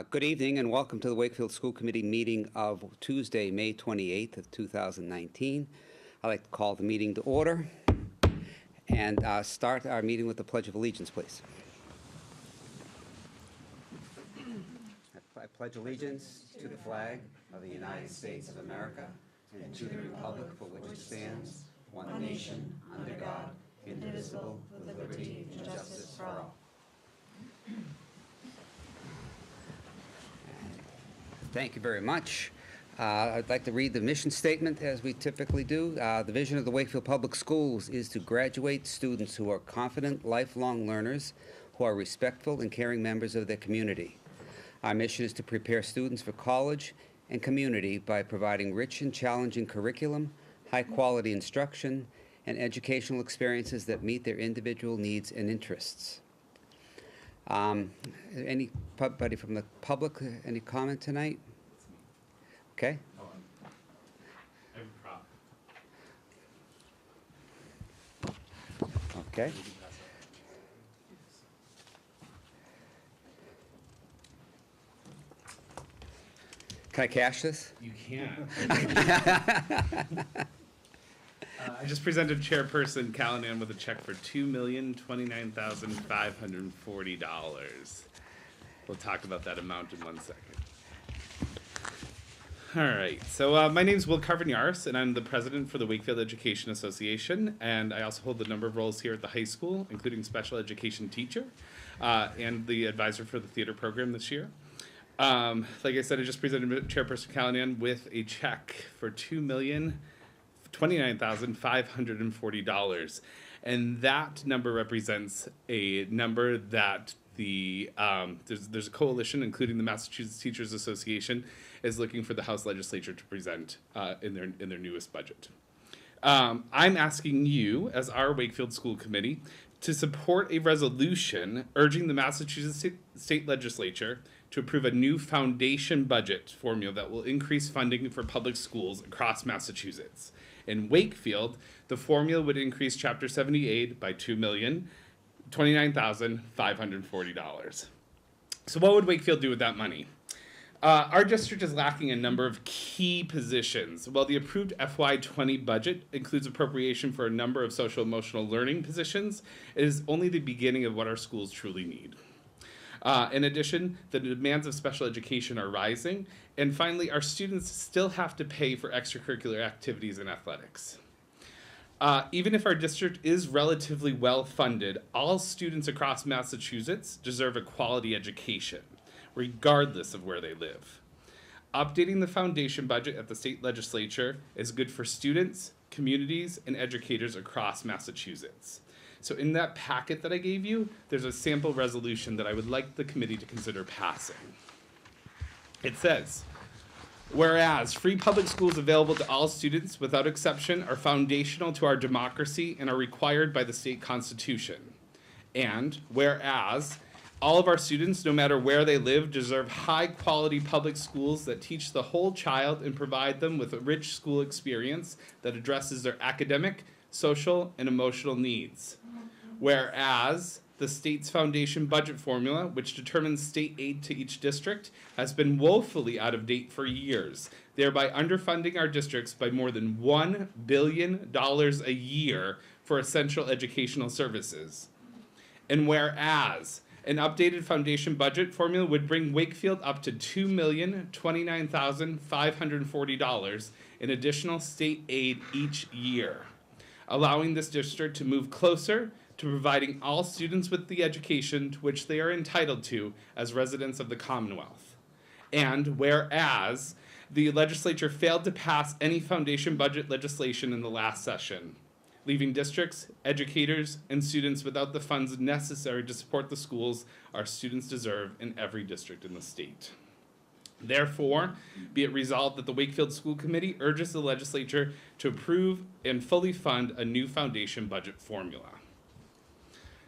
Good evening and welcome to the Wakefield School Committee meeting of Tuesday, May 28th of 2019. I'd like to call the meeting to order and start our meeting with the Pledge of Allegiance, please. I pledge allegiance to the flag of the United States of America and to the republic for which it stands, one nation, under God, indivisible, with liberty and justice for all. Thank you very much. I'd like to read the mission statement as we typically do. The vision of the Wakefield Public Schools is to graduate students who are confident, lifelong learners, who are respectful and caring members of their community. Our mission is to prepare students for college and community by providing rich and challenging curriculum, high-quality instruction, and educational experiences that meet their individual needs and interests. Anybody from the public, any comment tonight? Okay. I have a prop. Okay. Can I cash this? You can. I just presented Chairperson Callanan with a check for $2,029,540. We'll talk about that amount in 1 second. All right, so my name is Will Carvin-Yaris, and I'm the president for the Wakefield Education Association, and I also hold a number of roles here at the high school, including special education teacher and the advisor for the theater program this year. Like I said, I just presented Chairperson Callanan with a check for $2,029,540, and that number represents a number that the there's a coalition, including the Massachusetts Teachers Association, is looking for the House legislature to present in their newest budget. I'm asking you, as our Wakefield School Committee, to support a resolution urging the Massachusetts State Legislature to approve a new foundation budget formula that will increase funding for public schools across Massachusetts. In Wakefield, the formula would increase Chapter 78 by $2,029,540. So what would Wakefield do with that money? Our district is lacking a number of key positions. While the approved FY20 budget includes appropriation for a number of social-emotional learning positions, it is only the beginning of what our schools truly need. In addition, the demands of special education are rising, and finally, our students still have to pay for extracurricular activities and athletics. Even if our district is relatively well-funded, all students across Massachusetts deserve a quality education, regardless of where they live. Updating the foundation budget at the state legislature is good for students, communities, and educators across Massachusetts. So in that packet that I gave you, there's a sample resolution that I would like the committee to consider passing. It says, whereas free public schools available to all students without exception are foundational to our democracy and are required by the state constitution. And whereas all of our students, no matter where they live, deserve high-quality public schools that teach the whole child and provide them with a rich school experience that addresses their academic, social, and emotional needs. Whereas the state's foundation budget formula, which determines state aid to each district, has been woefully out of date for years, thereby underfunding our districts by more than $1 billion a year for essential educational services. And whereas an updated foundation budget formula would bring Wakefield up to $2,029,540 in additional state aid each year, allowing this district to move closer to providing all students with the education to which they are entitled to as residents of the Commonwealth. And whereas the legislature failed to pass any foundation budget legislation in the last session, leaving districts, educators, and students without the funds necessary to support the schools our students deserve in every district in the state. Therefore, be it resolved that the Wakefield School Committee urges the legislature to approve and fully fund a new foundation budget formula.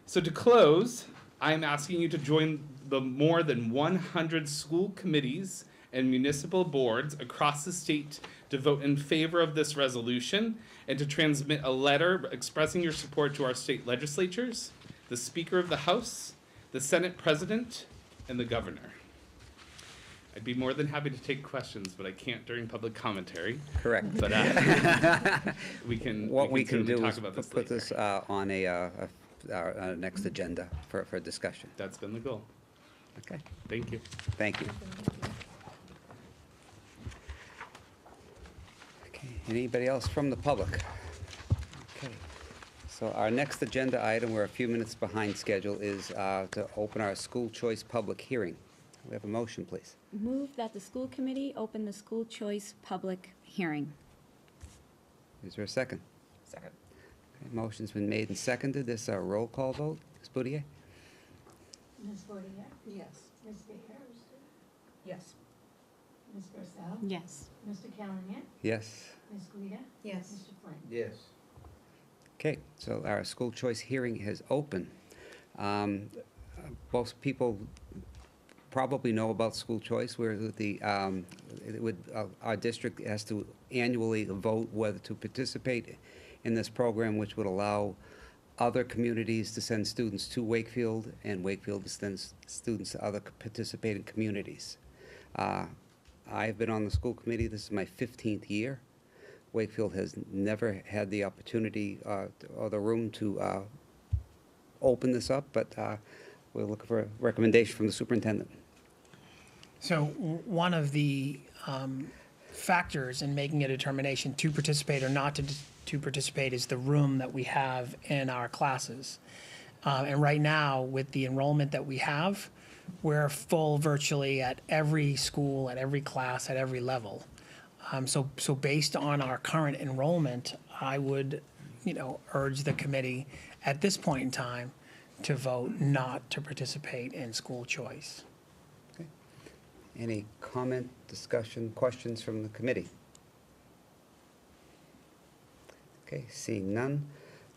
So to close, I am asking you to join the more than 100 school committees and municipal boards across the state to vote in favor of this resolution and to transmit a letter expressing your support to our state legislatures, the Speaker of the House, the Senate President, and the Governor. I'd be more than happy to take questions, but I can't during public commentary. Correct. But we can do talk is about this put later. this on our next agenda for discussion. That's been the goal. Okay, Thank you. thank you. Okay, anybody else from the public? Okay, so our next agenda item, we're a few minutes behind schedule, is to open our school choice public hearing. We have a motion, please. Move that the school committee open the school choice public hearing. Is there a second? Second. Okay, motion's been made and seconded. This is our roll call vote. Ms. Boudier? Ms. Fortier? Yes. Ms. Vickers? Yes. Ms. Purcell? Yes. Mr. Callahan? Yes. Ms. Guida? Yes. Mr. Flynn? Yes. Okay, so our school choice hearing has opened. Most people probably know about school choice, where our district has to annually vote whether to participate in this program, which would allow other communities to send students to Wakefield, and Wakefield to send students to other participating communities. I've been on the school committee. This is my 15th year. Wakefield has never had the opportunity or the room to open this up, but we're looking for a recommendation from the superintendent. So one of the factors in making a determination to participate or not to participate is the room that we have in our classes. And right now, with the enrollment that we have, we're full virtually at every school, at every class, at every level. So based on our current enrollment, I would, urge the committee at this point in time to vote not to participate in school choice. Any comment, discussion, questions from the committee? Okay, seeing none,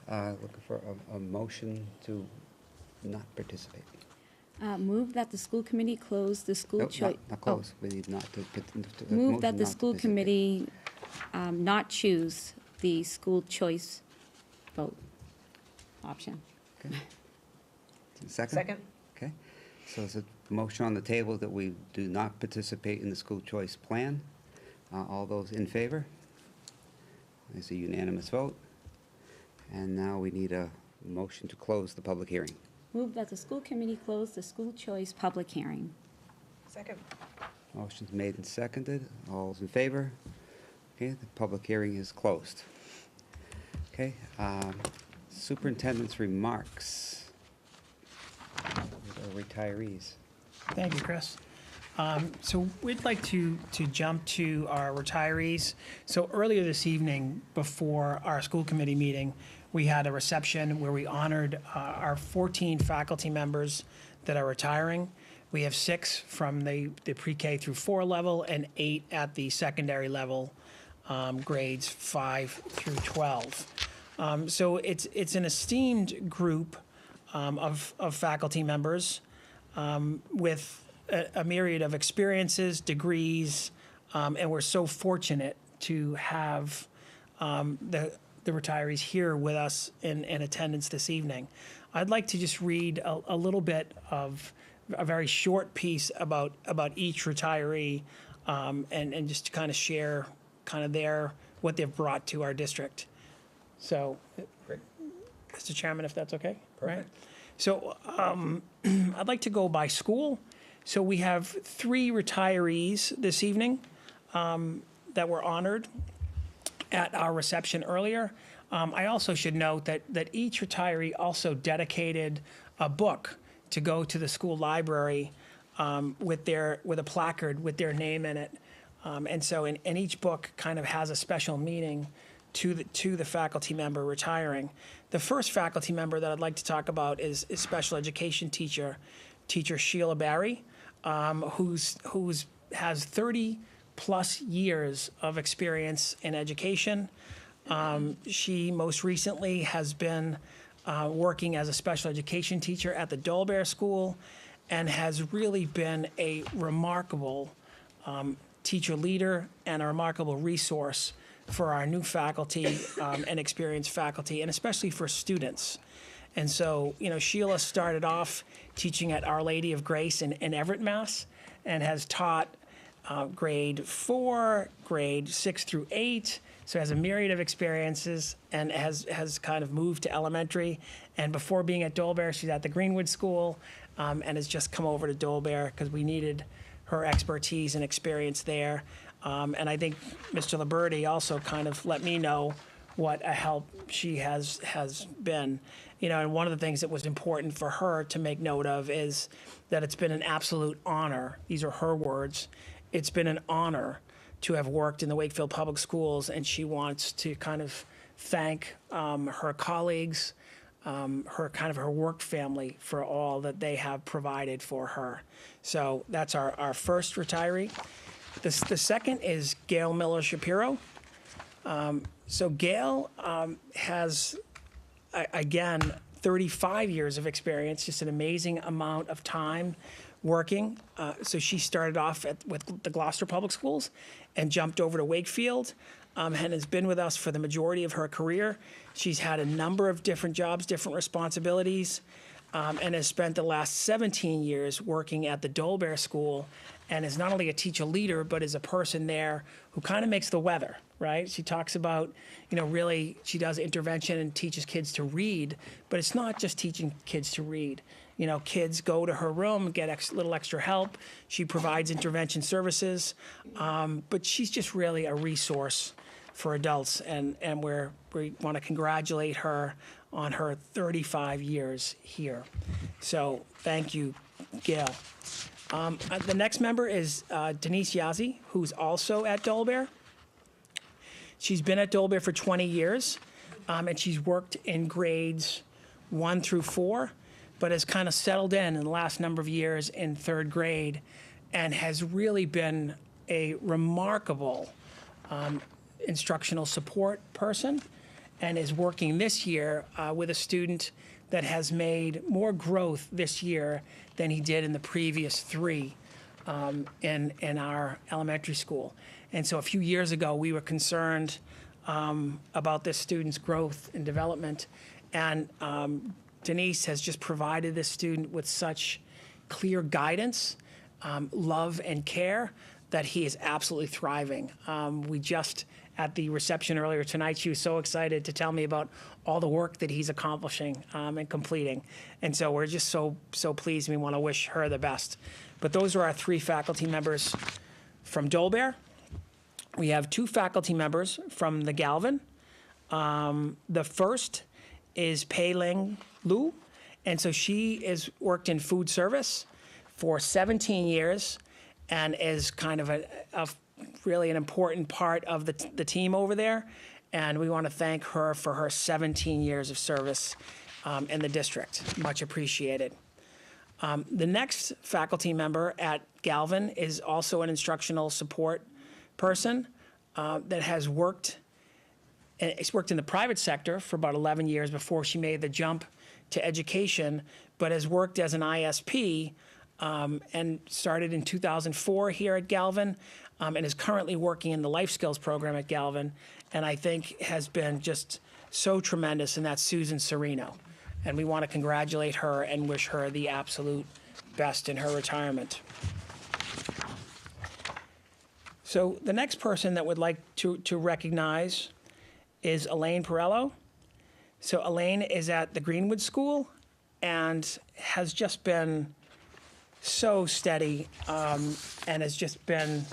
looking for a motion to not participate. Move that the school committee close the school Nope, choice. not close. We need not to. Move motion that the not to school participate. committee not choose the school choice vote option. Okay. Second? Second. Okay, so there's a motion on the table that we do not participate in the school choice plan. All those in favor? There's a unanimous vote. And now we need a motion to close the public hearing. Move that the school committee close the school choice public hearing. Second. Motion's made and seconded. All those in favor? Okay, the public hearing is closed. Okay, superintendent's remarks. With our retirees. Thank you, Chris. So we'd like to jump to our retirees. So earlier this evening, before our school committee meeting, we had a reception where we honored our 14 faculty members that are retiring. We have 6 from the pre-K through 4 level and 8 at the secondary level, grades 5 through 12. So it's an esteemed group of faculty members with a myriad of experiences, degrees, and we're so fortunate to have the retirees here with us in attendance this evening. I'd like to just read a little bit of a very short piece about each retiree and just to kind of share kind of what they've brought to our district. So, Great. Mr. Chairman, if that's okay? Right? Perfect. So I'd like to go by school. So we have 3 retirees this evening that were honored at our reception earlier. I also should note that each retiree also dedicated a book to go to the school library with a placard with their name in it. And so in each book kind of has a special meaning to the faculty member retiring. The first faculty member that I'd like to talk about is special education teacher Sheila Barry, who's has 30+ years of experience in education. She most recently has been working as a special education teacher at the Dolbear School, and has really been a remarkable teacher leader and a remarkable resource for our new faculty and experienced faculty, and especially for students. And so, Sheila started off teaching at Our Lady of Grace in Everett, Mass, and has taught grade 4, grade 6 through 8, so has a myriad of experiences, and has kind of moved to elementary. And before being at Dolbear, she's at the Greenwood School, and has just come over to Dolbear because we needed her expertise and experience there. And I think Mr. Liberti also kind of let me know what a help she has been. And one of the things that was important for her to make note of is that it's been an absolute honor. These are her words. It's been an honor to have worked in the Wakefield Public Schools, and she wants to kind of thank her colleagues, her work family for all that they have provided for her. So that's our first retiree. The second is Gail Miller Shapiro. So Gail has, again, 35 years of experience, just an amazing amount of time working. So she started off with the Gloucester Public Schools and jumped over to Wakefield, and has been with us for the majority of her career. She's had a number of different jobs, different responsibilities, and has spent the last 17 years working at the Dolbear School, and is not only a teacher leader, but is a person there who kind of makes the weather, right? She talks about, really, she does intervention and teaches kids to read, but it's not just teaching kids to read. Kids go to her room, get little extra help. She provides intervention services, but she's just really a resource for adults, and we want to congratulate her on her 35 years here. So thank you, Gail. The next member is Denise Yazzie, who's also at Dolbear. She's been at Dolbear for 20 years, and she's worked in grades 1 through 4, but has kind of settled in the last number of years in 3rd grade, and has really been a remarkable instructional support person, and is working this year with a student that has made more growth this year than he did in the previous 3 in our elementary school. And so a few years ago, we were concerned about this student's growth and development, and Denise has just provided this student with such clear guidance, love, and care that he is absolutely thriving. We just, at the reception earlier tonight, she was so excited to tell me about all the work that he's accomplishing and completing. And so we're just so pleased, and we want to wish her the best. But those are our 3 faculty members from Dolbear. We have 2 faculty members from the Galvin. The first is Pei Ling Lu, and so she has worked in food service for 17 years and is kind of a really an important part of the team over there, and we want to thank her for her 17 years of service in the district. Much appreciated. The next faculty member at Galvin is also an instructional support person that has worked in the private sector for about 11 years before she made the jump to education, but has worked as an ISP and started in 2004 here at Galvin, and is currently working in the life skills program at Galvin, and I think has been just so tremendous, and that's Susan Serino. And we want to congratulate her and wish her the absolute best in her retirement. So the next person that would like to recognize is Elaine Perello. So Elaine is at the Greenwood School and has just been so steady and has just been,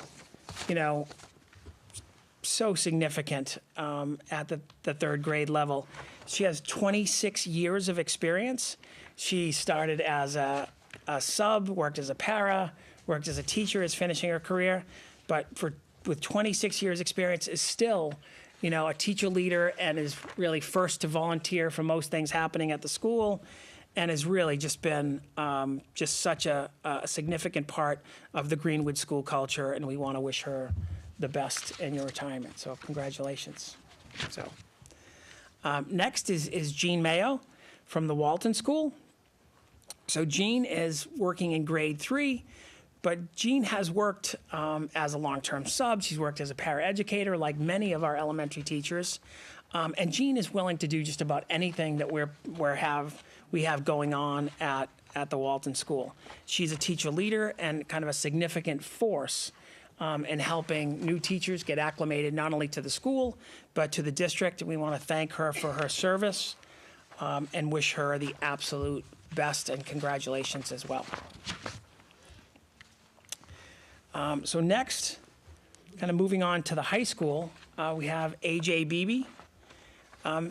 so significant at the 3rd grade level. She has 26 years of experience. She started as a sub, worked as a para, worked as a teacher, is finishing her career, but with 26 years experience is still a teacher leader and is really first to volunteer for most things happening at the school, and has really just been just such a significant part of the Greenwood school culture, and we want to wish her the best in your retirement. So congratulations. So next is Jean Mayo from the Walton School. So Jean is working in grade 3, but Jean has worked as a long-term sub. She's worked as a paraeducator like many of our elementary teachers. And Jean is willing to do just about anything that we have going on at the Walton School. She's a teacher leader and kind of a significant force in helping new teachers get acclimated not only to the school, but to the district. We want to thank her for her service and wish her the absolute best, and congratulations as well. So next, kind of moving on to the high school, we have AJ Beebe. I'm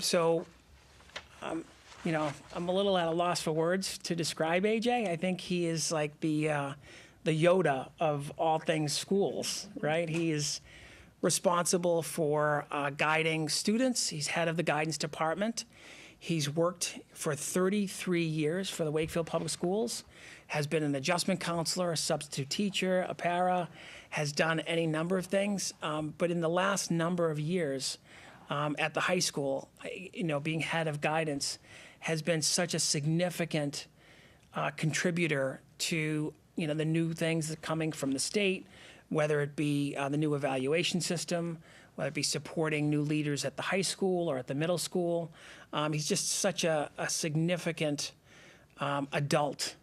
a little at a loss for words to describe AJ. I think he is like the Yoda of all things schools, right? He is responsible for guiding students. He's head of the guidance department. He's worked for 33 years for the Wakefield Public Schools, has been an adjustment counselor, a substitute teacher, a para, has done any number of things. But in the last number of years at the high school, being head of guidance has been such a significant contributor to, the new things that are coming from the state, whether it be the new evaluation system, whether it be supporting new leaders at the high school or at the middle school. He's just such a significant adult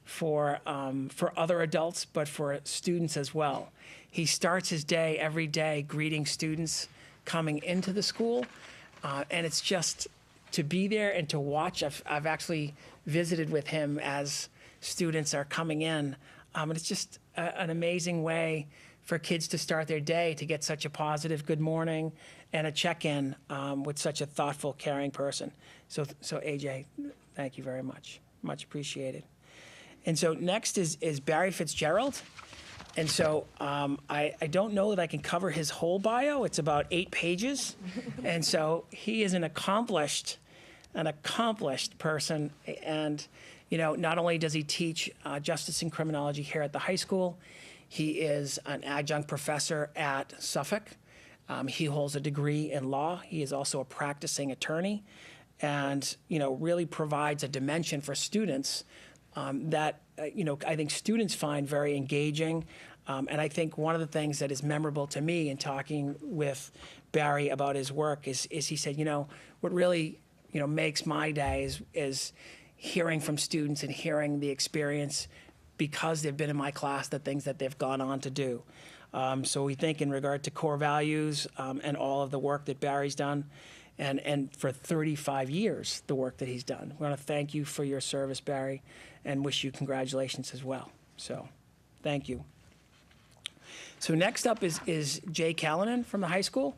for other adults, but for students as well. He starts his day every day greeting students coming into the school, and it's just to be there and to watch. I've actually visited with him as students are coming in, and it's just an amazing way for kids to start their day, to get such a positive good morning and a check-in with such a thoughtful, caring person. So AJ, thank you very much. Much appreciated. And so next is Barry Fitzgerald. And so I don't know that I can cover his whole bio. It's about 8 pages. And so he is an accomplished person. And, not only does he teach justice and criminology here at the high school, he is an adjunct professor at Suffolk. He holds a degree in law. He is also a practicing attorney, and really provides a dimension for students that I think students find very engaging. And I think one of the things that is memorable to me in talking with Barry about his work is he said, what really makes my day is hearing from students and hearing the experience, because they've been in my class, the things that they've gone on to do. So we think in regard to core values and all of the work that Barry's done, and for 35 years, the work that he's done. We want to thank you for your service, Barry, and wish you congratulations as well. So thank you. So next up is Jay Callanan from the high school.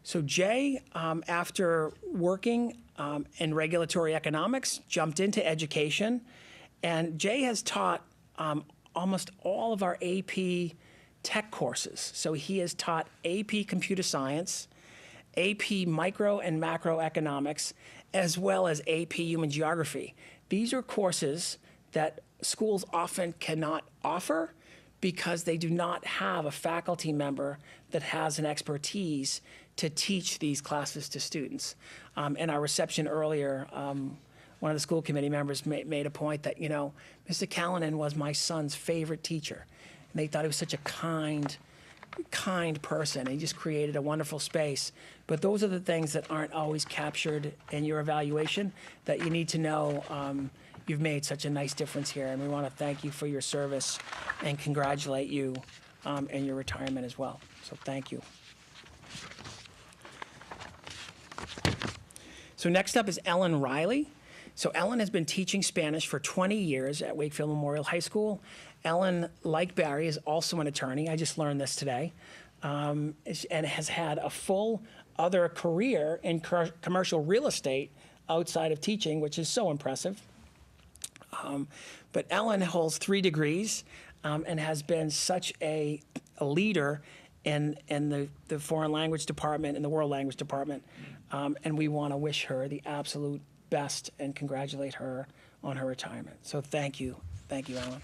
So Jay, after working in regulatory economics, jumped into education, and Jay has taught almost all of our AP tech courses. So he has taught AP Computer Science, AP Micro and Macroeconomics, as well as AP Human Geography. These are courses that schools often cannot offer because they do not have a faculty member that has an expertise to teach these classes to students. In our reception earlier, one of the school committee members made a point that, Mr. Callanan was my son's favorite teacher. And they thought he was such a kind person. He just created a wonderful space. But those are the things that aren't always captured in your evaluation that you need to know. You've made such a nice difference here, and we want to thank you for your service and congratulate you in your retirement as well. So thank you. So next up is Ellen Riley. So Ellen has been teaching Spanish for 20 years at Wakefield Memorial High School. Ellen, like Barry, is also an attorney. I just learned this today. And has had a full other career in commercial real estate outside of teaching, which is so impressive. But Ellen holds 3 degrees and has been such a leader in the foreign language department and the world language department. And we want to wish her the absolute best and congratulate her on her retirement. So thank you. Thank you, Ellen.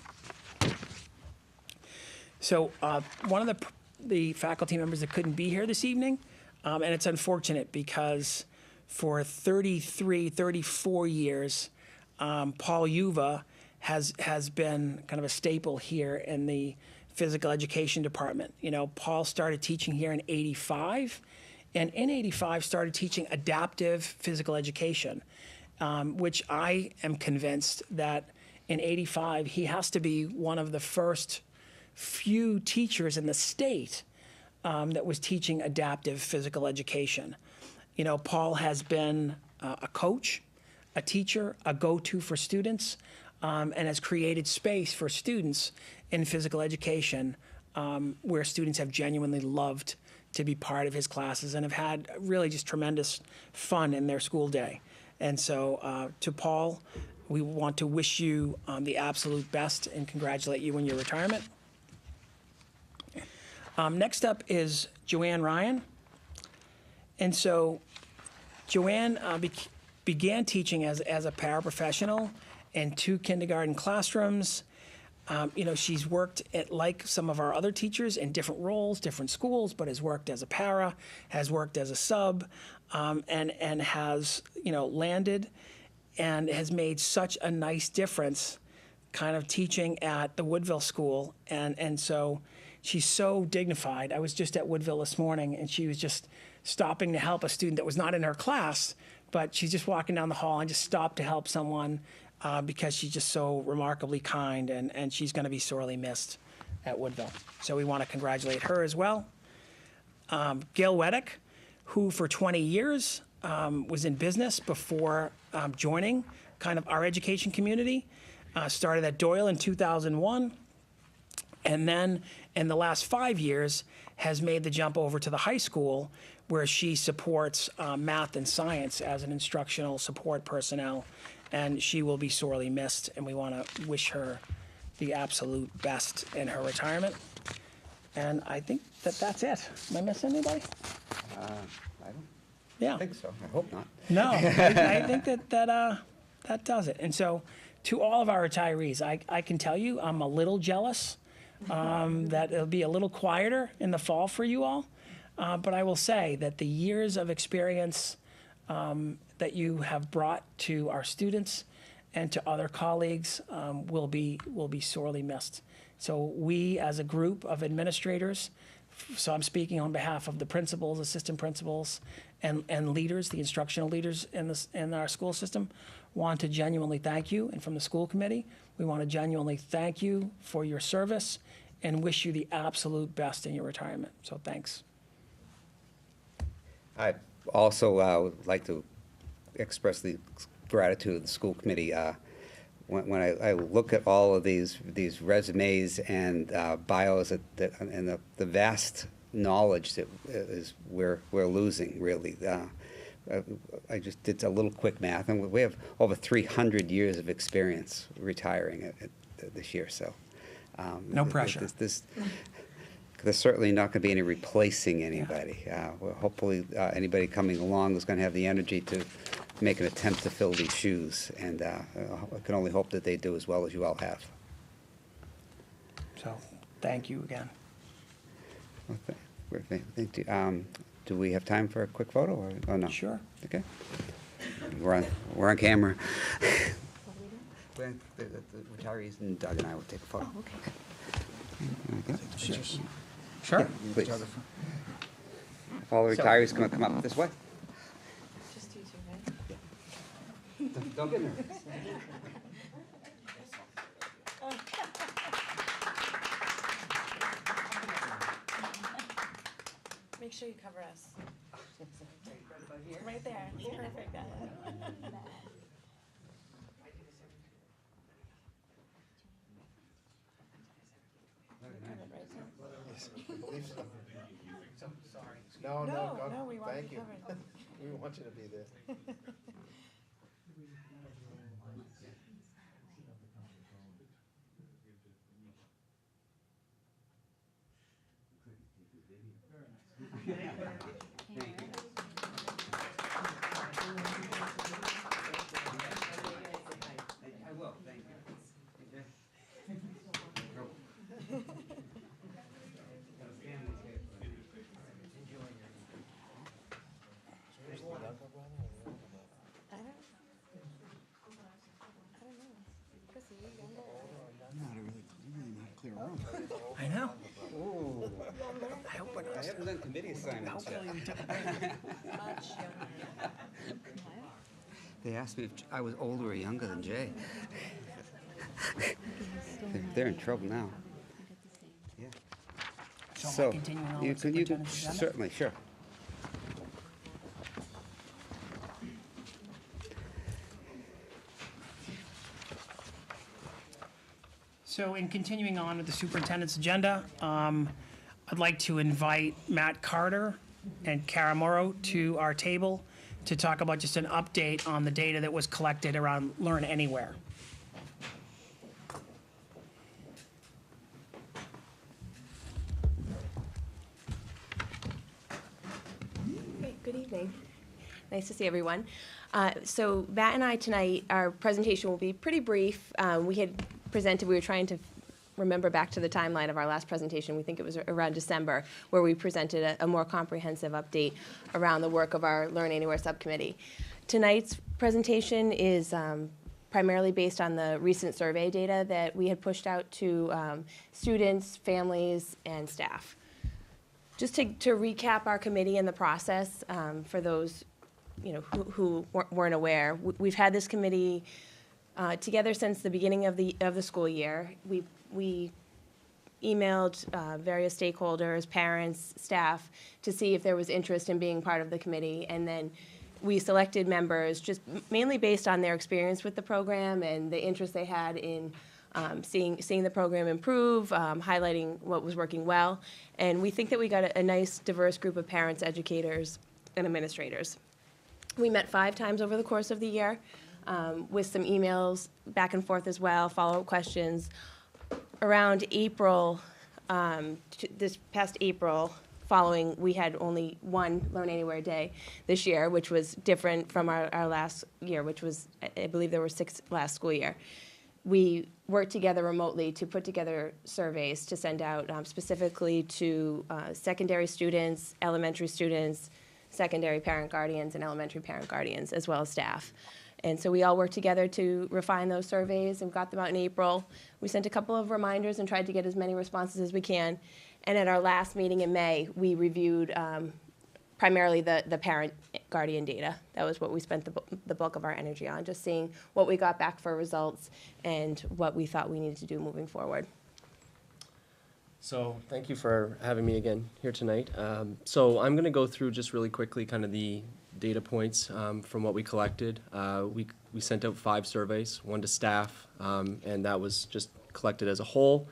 So one of the faculty members that couldn't be here this evening, and it's unfortunate because for 34 years, Paul Yuva has been kind of a staple here in the physical education department. You know, Paul started teaching here in '85, and in '85 started teaching adaptive physical education, which I am convinced that in '85 he has to be one of the first few teachers in the state that was teaching adaptive physical education. You know, Paul has been a coach, a teacher, a go-to for students, and has created space for students in physical education where students have genuinely loved to be part of his classes and have had really just tremendous fun in their school day. And so to Paul, we want to wish you the absolute best and congratulate you on your retirement. Next up is Joanne Ryan. And so Joanne began teaching as a paraprofessional in 2 kindergarten classrooms. You know, she's worked like some of our other teachers in different roles, different schools, but has worked as a para, has worked as a sub, and has, you know, landed and has made such a nice difference kind of teaching at the Woodville School. And so she's so dignified. I was just at Woodville this morning, and she was just stopping to help a student that was not in her class, but she's just walking down the hall and just stopped to help someone because she's just so remarkably kind, and she's going to be sorely missed at Woodville. So we want to congratulate her as well. Gail Weddick, who for 20 years was in business before joining kind of our education community, started at Doyle in 2001, and then in the last 5 years has made the jump over to the high school where she supports math and science as an instructional support personnel, and she will be sorely missed, and we want to wish her the absolute best in her retirement. And I think that's it. Am I missing anybody? I don't Yeah. think so. I hope not. No, I think that does it. And so to all of our retirees, I can tell you I'm a little jealous that it'll be a little quieter in the fall for you all. But I will say that the years of experience that you have brought to our students and to other colleagues will be sorely missed. So we, as a group of administrators, so I'm speaking on behalf of the principals, assistant principals, and leaders, the instructional leaders in our school system, want to genuinely thank you. And from the school committee, we want to genuinely thank you for your service and wish you the absolute best in your retirement. So thanks. I also would like to express the gratitude of the school committee. When I look at all of these resumes and bios and the vast knowledge that we're losing, really. I just did a little quick math, and we have over 300 years of experience retiring this year. So No pressure. There's certainly not going to be any replacing anybody. Well, hopefully, anybody coming along is going to have the energy to make an attempt to fill these shoes, and I can only hope that they do as well as you all have. So thank you again. Well, thank you. Do we have time for a quick photo, or oh no? Sure. Okay. We're on camera. The retirees and Doug and I will take a photo. Oh, okay. Okay. Sure. Please. If all the retirees can come up this way. Just you two, right? Don't get nervous. Make sure you cover us. Right there. It's perfect. No, No, we want thank you you. covered. We want you to be there. I will, thank you. I don't know. Chris, are you younger or I know. younger? I hope we're I not. haven't done committee assignments yet. Hopefully we took a break. Much younger. They asked me if I was older or younger than Jay. They're in trouble now. Yeah. So am I continuing on you with can superintendent's agenda? certainly, sure. So in continuing on with the superintendent's agenda, I'd like to invite Matt Carter and Kara Morrow to our table to talk about just an update on the data that was collected around Learn Anywhere. Great, good evening. Nice to see everyone. So Matt and I tonight, our presentation will be pretty brief. We had presented, we were trying to remember back to the timeline of our last presentation. We think it was around December, where we presented a more comprehensive update around the work of our Learn Anywhere subcommittee. Tonight's presentation is primarily based on the recent survey data that we had pushed out to students, families, and staff. Just to recap our committee and the process, for those who weren't aware, we've had this committee together since the beginning of the school year. We emailed various stakeholders, parents, staff, to see if there was interest in being part of the committee, and then we selected members just mainly based on their experience with the program and the interest they had in seeing the program improve, highlighting what was working well. And we think that we got a nice, diverse group of parents, educators, and administrators. We met 5 times over the course of the year, with some emails back and forth as well, follow-up questions. Around April, this past April, following, we had only one Learn Anywhere day this year, which was different from our last year, which was, I believe there were 6 last school year. We worked together remotely to put together surveys to send out specifically to secondary students, elementary students, secondary parent guardians, and elementary parent guardians, as well as staff. And so we all worked together to refine those surveys and got them out in April. We sent a couple of reminders and tried to get as many responses as we can. And at our last meeting in May, we reviewed primarily the parent guardian data. That was what we spent the bulk of our energy on, just seeing what we got back for results and what we thought we needed to do moving forward. So thank you for having me again here tonight. So I'm going to go through just really quickly kind of the data points from what we collected. We sent out 5 surveys, 1 to staff, and that was just collected as a whole.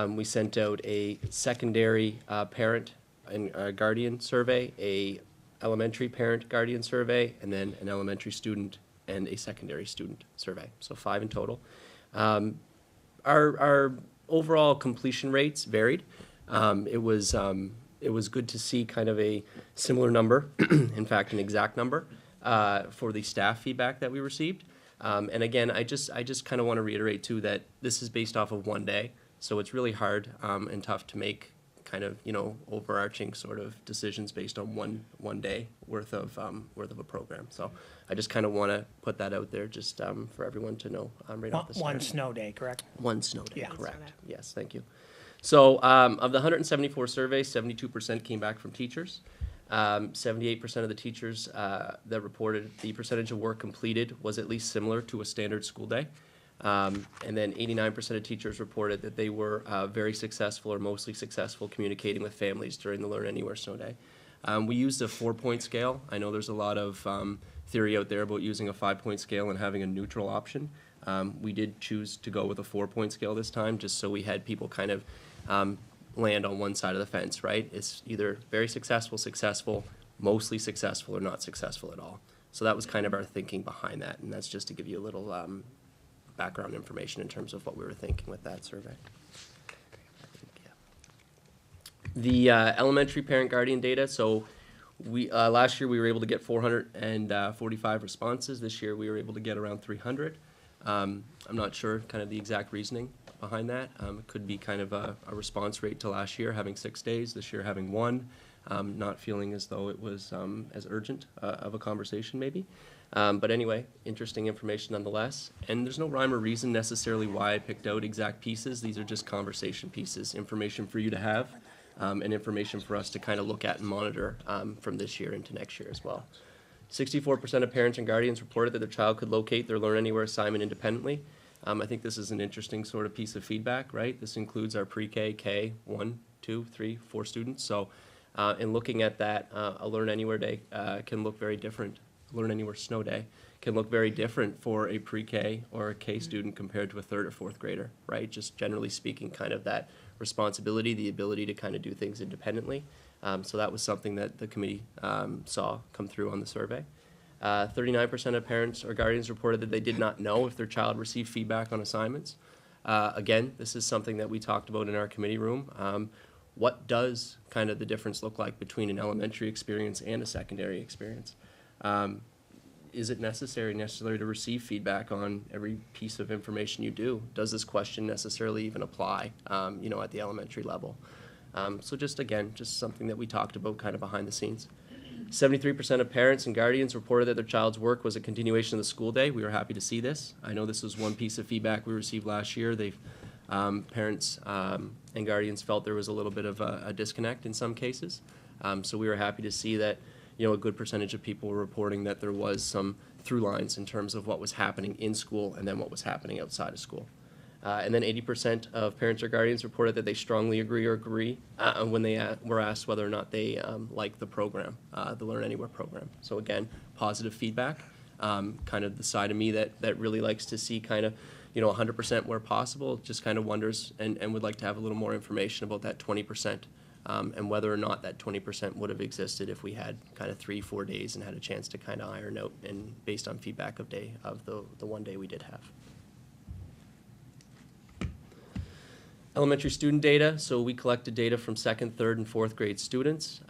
We sent out a secondary parent and guardian survey, a elementary parent guardian survey, and then an elementary student and a secondary student survey. So 5 in total. Our overall completion rates varied. It was good to see kind of a similar number, in fact, an exact number, for the staff feedback that we received. And again, I just kind of want to reiterate too that this is based off of one day, so it's really hard and tough to make kind of overarching sort of decisions based on one day worth of a program. So I just kind of want to put that out there just for everyone to know right off the start. One snow day, correct? One snow day, Yeah. correct. Yes, thank you. So of the 174 surveys, 72% came back from teachers. 78% of the teachers that reported the percentage of work completed was at least similar to a standard school day. And then 89% of teachers reported that they were very successful or mostly successful communicating with families during the Learn Anywhere Snow Day. We used a 4-point scale. I know there's a lot of theory out there about using a 5-point scale and having a neutral option. We did choose to go with a 4-point scale this time, just so we had people kind of land on one side of the fence, right? It's either very successful, successful, mostly successful, or not successful at all. So that was kind of our thinking behind that, and that's just to give you a little background information in terms of what we were thinking with that survey. The elementary parent guardian data, so we, last year we were able to get 445 responses. This year we were able to get around 300. I'm not sure kind of the exact reasoning behind that. It could be kind of a response rate to last year, having 6 days, this year having 1, not feeling as though it was as urgent of a conversation maybe. But anyway, interesting information nonetheless. And there's no rhyme or reason necessarily why I picked out exact pieces. These are just conversation pieces, information for you to have, and information for us to kind of look at and monitor from this year into next year as well. 64% of parents and guardians reported that their child could locate their Learn Anywhere assignment independently. I think this is an interesting sort of piece of feedback, right? This includes our pre-K, K, 1, 2, 3, 4 students. So in looking at that, a Learn Anywhere day can look very different. Learn Anywhere snow day can look very different for a pre-K or a K student compared to a 3rd or 4th grader, right? Just generally speaking, kind of that responsibility, the ability to kind of do things independently. So that was something that the committee saw come through on the survey. 39% of parents or guardians reported that they did not know if their child received feedback on assignments. Again, this is something that we talked about in our committee room. What does kind of the difference look like between an elementary experience and a secondary experience? Is it necessary to receive feedback on every piece of information you do? Does this question necessarily even apply, you know, at the elementary level? So just, again, just something that we talked about kind of behind the scenes. 73% of parents and guardians reported that their child's work was a continuation of the school day. We were happy to see this. I know this was one piece of feedback we received last year. Parents and guardians felt there was a little bit of a disconnect in some cases. So we were happy to see that, you know, a good percentage of people were reporting that there was some through lines in terms of what was happening in school and then what was happening outside of school. And then 80% of parents or guardians reported that they strongly agree when they were asked whether or not they like the program, the Learn Anywhere program. So again, positive feedback, kind of the side of me that really likes to see kind of, you know, 100% where possible, just kind of wonders and would like to have a little more information about that 20%. And whether or not that 20% would have existed if we had kind of 3-4 days and had a chance to kind of iron out and based on feedback of the one day we did have. Elementary student data, so we collected data from 2nd, 3rd, and 4th grade students.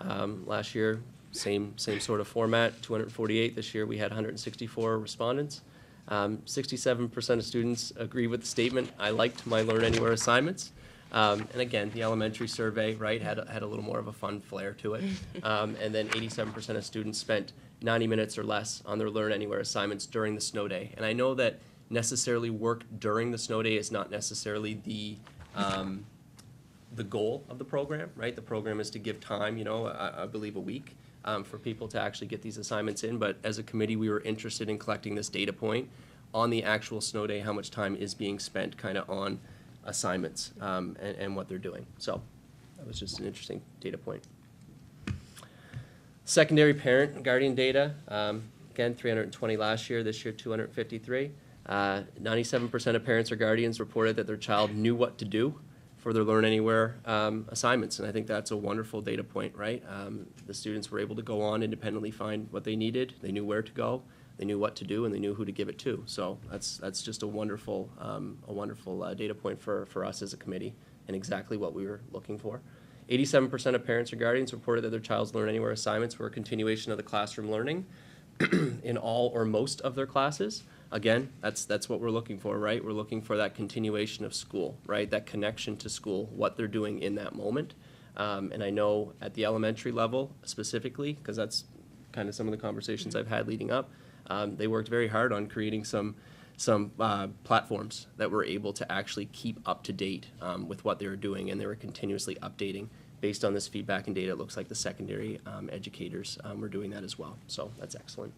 Last year, same sort of format, 248. This year we had 164 respondents. 67% of students agree with the statement, I liked my Learn Anywhere assignments. And again, the elementary survey, right, had a little more of a fun flair to it. And then 87% of students spent 90 minutes or less on their Learn Anywhere assignments during the snow day. And I know that necessarily work during the snow day is not necessarily the goal of the program, right? The program is to give time, you know, I believe a week for people to actually get these assignments in. But as a committee, we were interested in collecting this data point on the actual snow day, how much time is being spent kind of on assignments and what they're doing. So that was just an interesting data point. Secondary parent and guardian data, again, 320 last year, this year 253. 97% of parents or guardians reported that their child knew what to do for their Learn Anywhere assignments, and I think that's a wonderful data point, right? The students were able to go on independently find what they needed, they knew where to go, they knew what to do, and they knew who to give it to. So that's just a wonderful data point for us as a committee and exactly what we were looking for. 87% of parents or guardians reported that their child's Learn Anywhere assignments were a continuation of the classroom learning in all or most of their classes. Again, that's what we're looking for, right? We're looking for that continuation of school, right? That connection to school, what they're doing in that moment. And I know at the elementary level specifically, because that's kind of some of the conversations I've had leading up, they worked very hard on creating some platforms that were able to actually keep up to date with what they were doing, and they were continuously updating based on this feedback and data. It looks like the secondary educators were doing that as well, so that's excellent.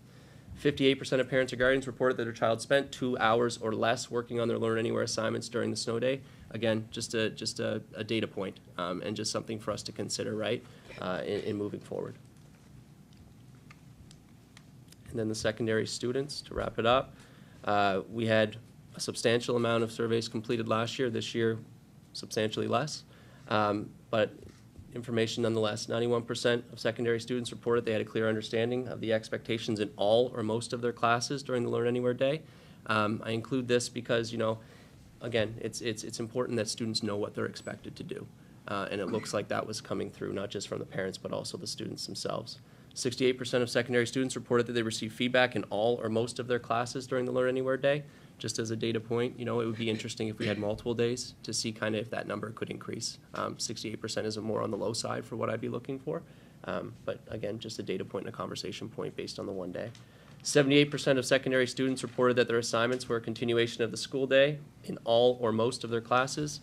58% of parents or guardians reported that their child spent 2 hours or less working on their Learn Anywhere assignments during the snow day. Again, just a data point and just something for us to consider, right, in moving forward. And then the secondary students, to wrap it up, we had a substantial amount of surveys completed last year. This year, substantially less. But information nonetheless, 91% of secondary students reported they had a clear understanding of the expectations in all or most of their classes during the Learn Anywhere day. I include this because, you know, again, it's important that students know what they're expected to do. And it looks like that was coming through, not just from the parents, but also the students themselves. 68% of secondary students reported that they received feedback in all or most of their classes during the Learn Anywhere Day. Just as a data point, it would be interesting if we had multiple days to see kind of if that number could increase. 68% is more on the low side for what I'd be looking for. But again, just a data point and a conversation point based on the one day. 78% of secondary students reported that their assignments were a continuation of the school day in all or most of their classes,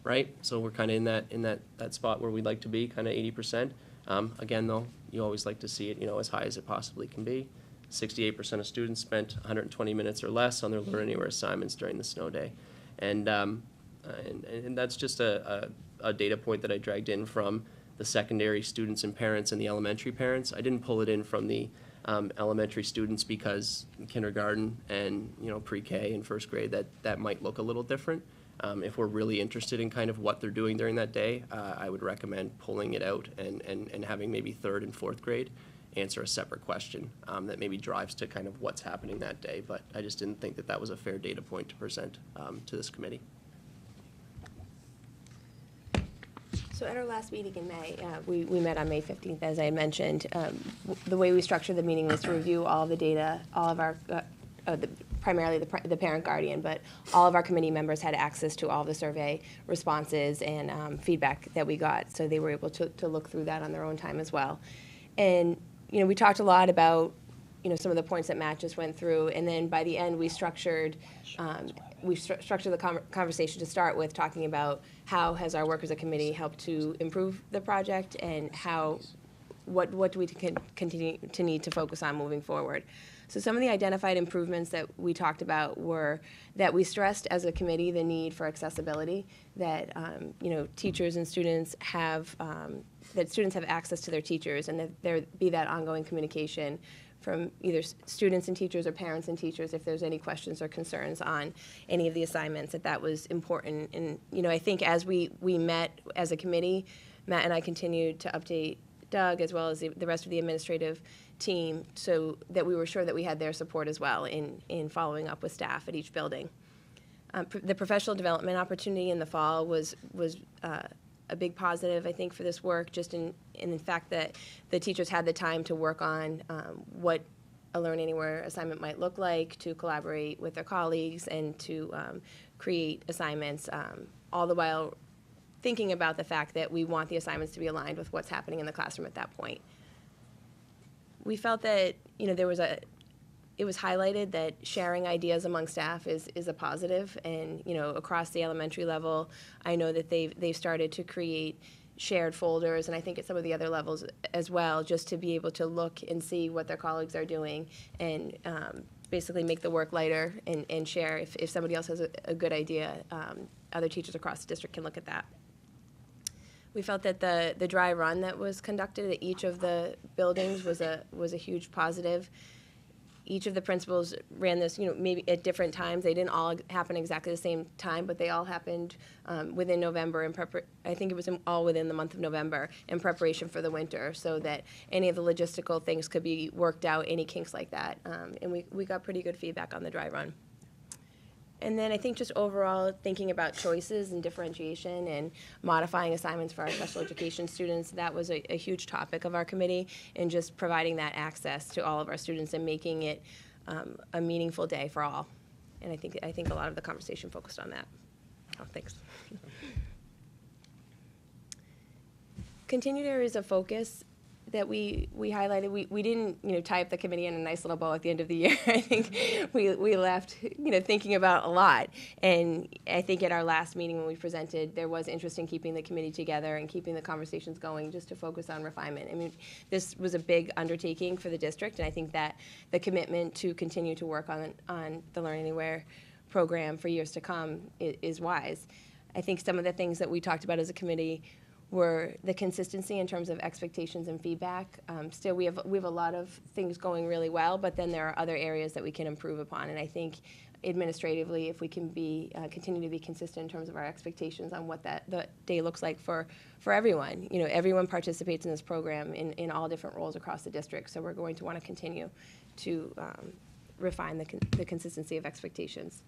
right? So we're kind of in that spot where we'd like to be, kind of 80%. Again, though, you always like to see it, as high as it possibly can be. 68% of students spent 120 minutes or less on their Learn Anywhere assignments during the snow day. And that's just a data point that I dragged in from the secondary students and parents and the elementary parents. I didn't pull it in from the elementary students because kindergarten and pre-K and first grade that might look a little different. If we're really interested in kind of what they're doing during that day, I would recommend pulling it out and having maybe third and fourth grade answer a separate question that maybe drives to kind of what's happening that day. But I just didn't think that was a fair data point to present to this committee. So at our last meeting in May, we met on May 15th, as I had mentioned. The way we structured the meeting was to review all of the data, all of our, primarily the parent guardian, but all of our committee members had access to all the survey responses and feedback that we got, so they were able to look through that on their own time as well. And, we talked a lot about, some of the points that Matt just went through, and then by the end, we structured the conversation to start with, talking about how has our work as a committee helped to improve the project, and what do we continue to need to focus on moving forward. So some of the identified improvements that we talked about were that we stressed as a committee the need for accessibility, that teachers and students have that students have access to their teachers, and that there be that ongoing communication from either students and teachers or parents and teachers if there's any questions or concerns on any of the assignments, that was important. And I think as we met as a committee, Matt and I continued to update Doug as well as the rest of the administrative team, so that we were sure that we had their support as well in following up with staff at each building. The professional development opportunity in the fall was a big positive, I think, for this work, just in the fact that the teachers had the time to work on what a Learn Anywhere assignment might look like, to collaborate with their colleagues, and to create assignments, all the while thinking about the fact that we want the assignments to be aligned with what's happening in the classroom at that point. We felt that it was highlighted that sharing ideas among staff is a positive, and across the elementary level, I know that they've started to create shared folders, and I think at some of the other levels as well, just to be able to look and see what their colleagues are doing, and basically make the work lighter, and share if somebody else has a good idea, other teachers across the district can look at that. We felt that the dry run that was conducted at each of the buildings was a huge positive. Each of the principals ran this, maybe at different times. They didn't all happen exactly the same time, but they all happened within November. I think it was all within the month of November, in preparation for the winter, so that any of the logistical things could be worked out, any kinks like that. And we got pretty good feedback on the dry run. And then I think just overall thinking about choices and differentiation and modifying assignments for our special education students, that was a huge topic of our committee, and just providing that access to all of our students and making it a meaningful day for all. And I think a lot of the conversation focused on that. Oh, thanks. Continued areas of focus that we highlighted, we didn't tie up the committee in a nice little bow at the end of the year. I think we left thinking about a lot, and I think at our last meeting when we presented, there was interest in keeping the committee together and keeping the conversations going, just to focus on refinement. I mean, this was a big undertaking for the district, and I think that the commitment to continue to work on the Learn Anywhere program for years to come is wise. I think some of the things that we talked about as a committee were the consistency in terms of expectations and feedback. Still, we have a lot of things going really well, but then there are other areas that we can improve upon. And I think administratively, if we can continue to be consistent in terms of our expectations on what the day looks like for everyone. Everyone participates in this program in all different roles across the district, so we're going to want to continue to refine the consistency of expectations.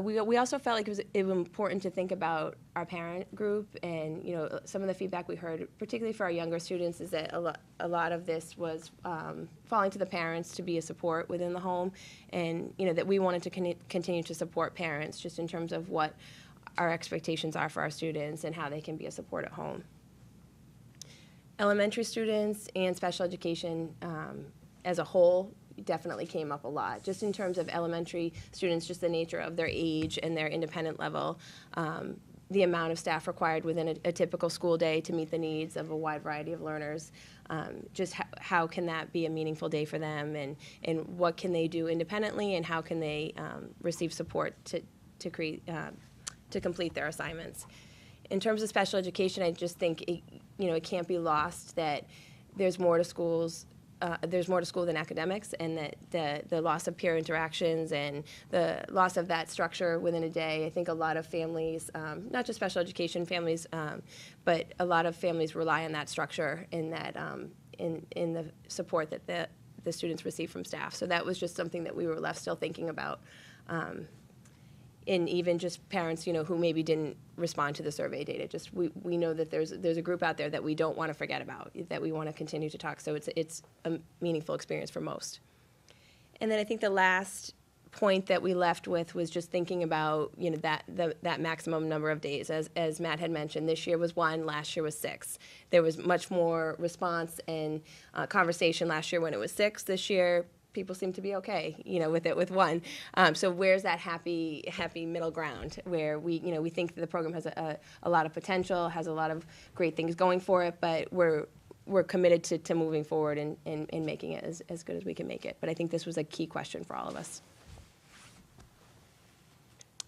We also felt like it was important to think about our parent group, and some of the feedback we heard, particularly for our younger students, is that a lot of this was falling to the parents to be a support within the home, and that we wanted to continue to support parents just in terms of what our expectations are for our students and how they can be a support at home. Elementary students and special education as a whole definitely came up a lot, just in terms of elementary students, just the nature of their age and their independent level, the amount of staff required within a typical school day to meet the needs of a wide variety of learners, just how can that be a meaningful day for them, and what can they do independently, and how can they receive support to complete their assignments. In terms of special education, I just think it can't be lost that there's more to schools. There's more to school than academics, and that the loss of peer interactions and the loss of that structure within a day, I think a lot of families, not just special education families, but a lot of families rely on that structure and that in the support that the students receive from staff. So that was just something that we were left still thinking about. And even just parents, who maybe didn't respond to the survey data. Just we know that there's a group out there that we don't want to forget about, that we want to continue to talk. So it's a meaningful experience for most. And then I think the last point that we left with was just thinking about that maximum number of days. As Matt had mentioned, this year was 1, last year was 6. There was much more response and conversation last year when it was 6. This year, people seem to be okay, with 1. So where's that happy middle ground where we think that the program has a lot of potential, has a lot of great things going for it, but we're committed to moving forward and making it as good as we can make it. But I think this was a key question for all of us.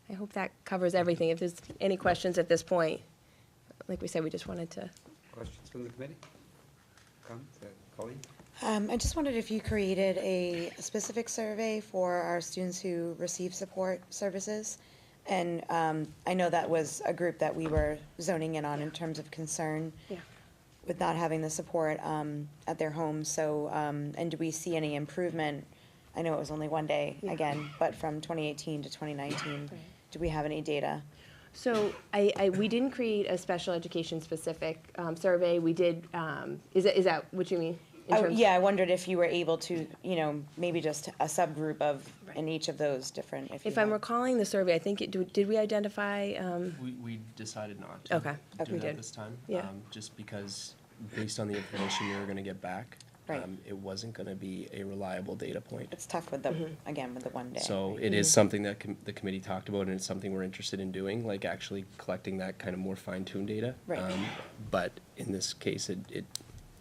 I hope that covers everything. If there's any questions at this point, like we said, we just wanted to. Questions from the committee? Comments? Colleen? I just wondered if you created a specific survey for our students who receive support services. And I know that was a group that we were zoning in on in terms of concern with not having the support at their homes. So, and do we see any improvement? I know it was only 1 day again, but from 2018 to 2019, do we have any data? So we didn't create a special education specific survey. We did, is that what you mean? Yeah, I wondered if you were able to, maybe just a subgroup of in each of those different. If I'm recalling the survey, I think did we identify? We decided not to Okay. do We that did. this time. Yeah. Just because based on the information we were going to get back, Right. It wasn't going to be a reliable data point. It's tough with the, again, with the 1 day. So it is something that the committee talked about, and it's something we're interested in doing, like actually collecting that kind of more fine-tuned data. Right. But in this case, it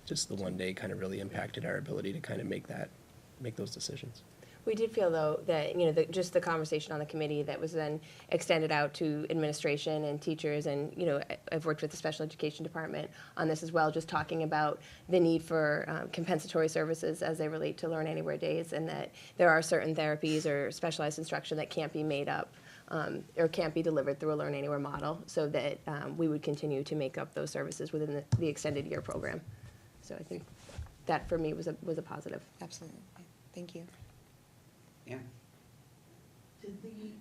just the 1 day kind of really impacted our ability to kind of make those decisions. We did feel, though, that, just the conversation on the committee that was then extended out to administration and teachers, and, I've worked with the special education department on this as well, just talking about the need for compensatory services as they relate to Learn Anywhere days, and that there are certain therapies or specialized instruction that can't be made up or can't be delivered through a Learn Anywhere model, so that we would continue to make up those services within the extended year program. So I think that, for me, was a positive. Absolutely. Thank you. Yeah. Did the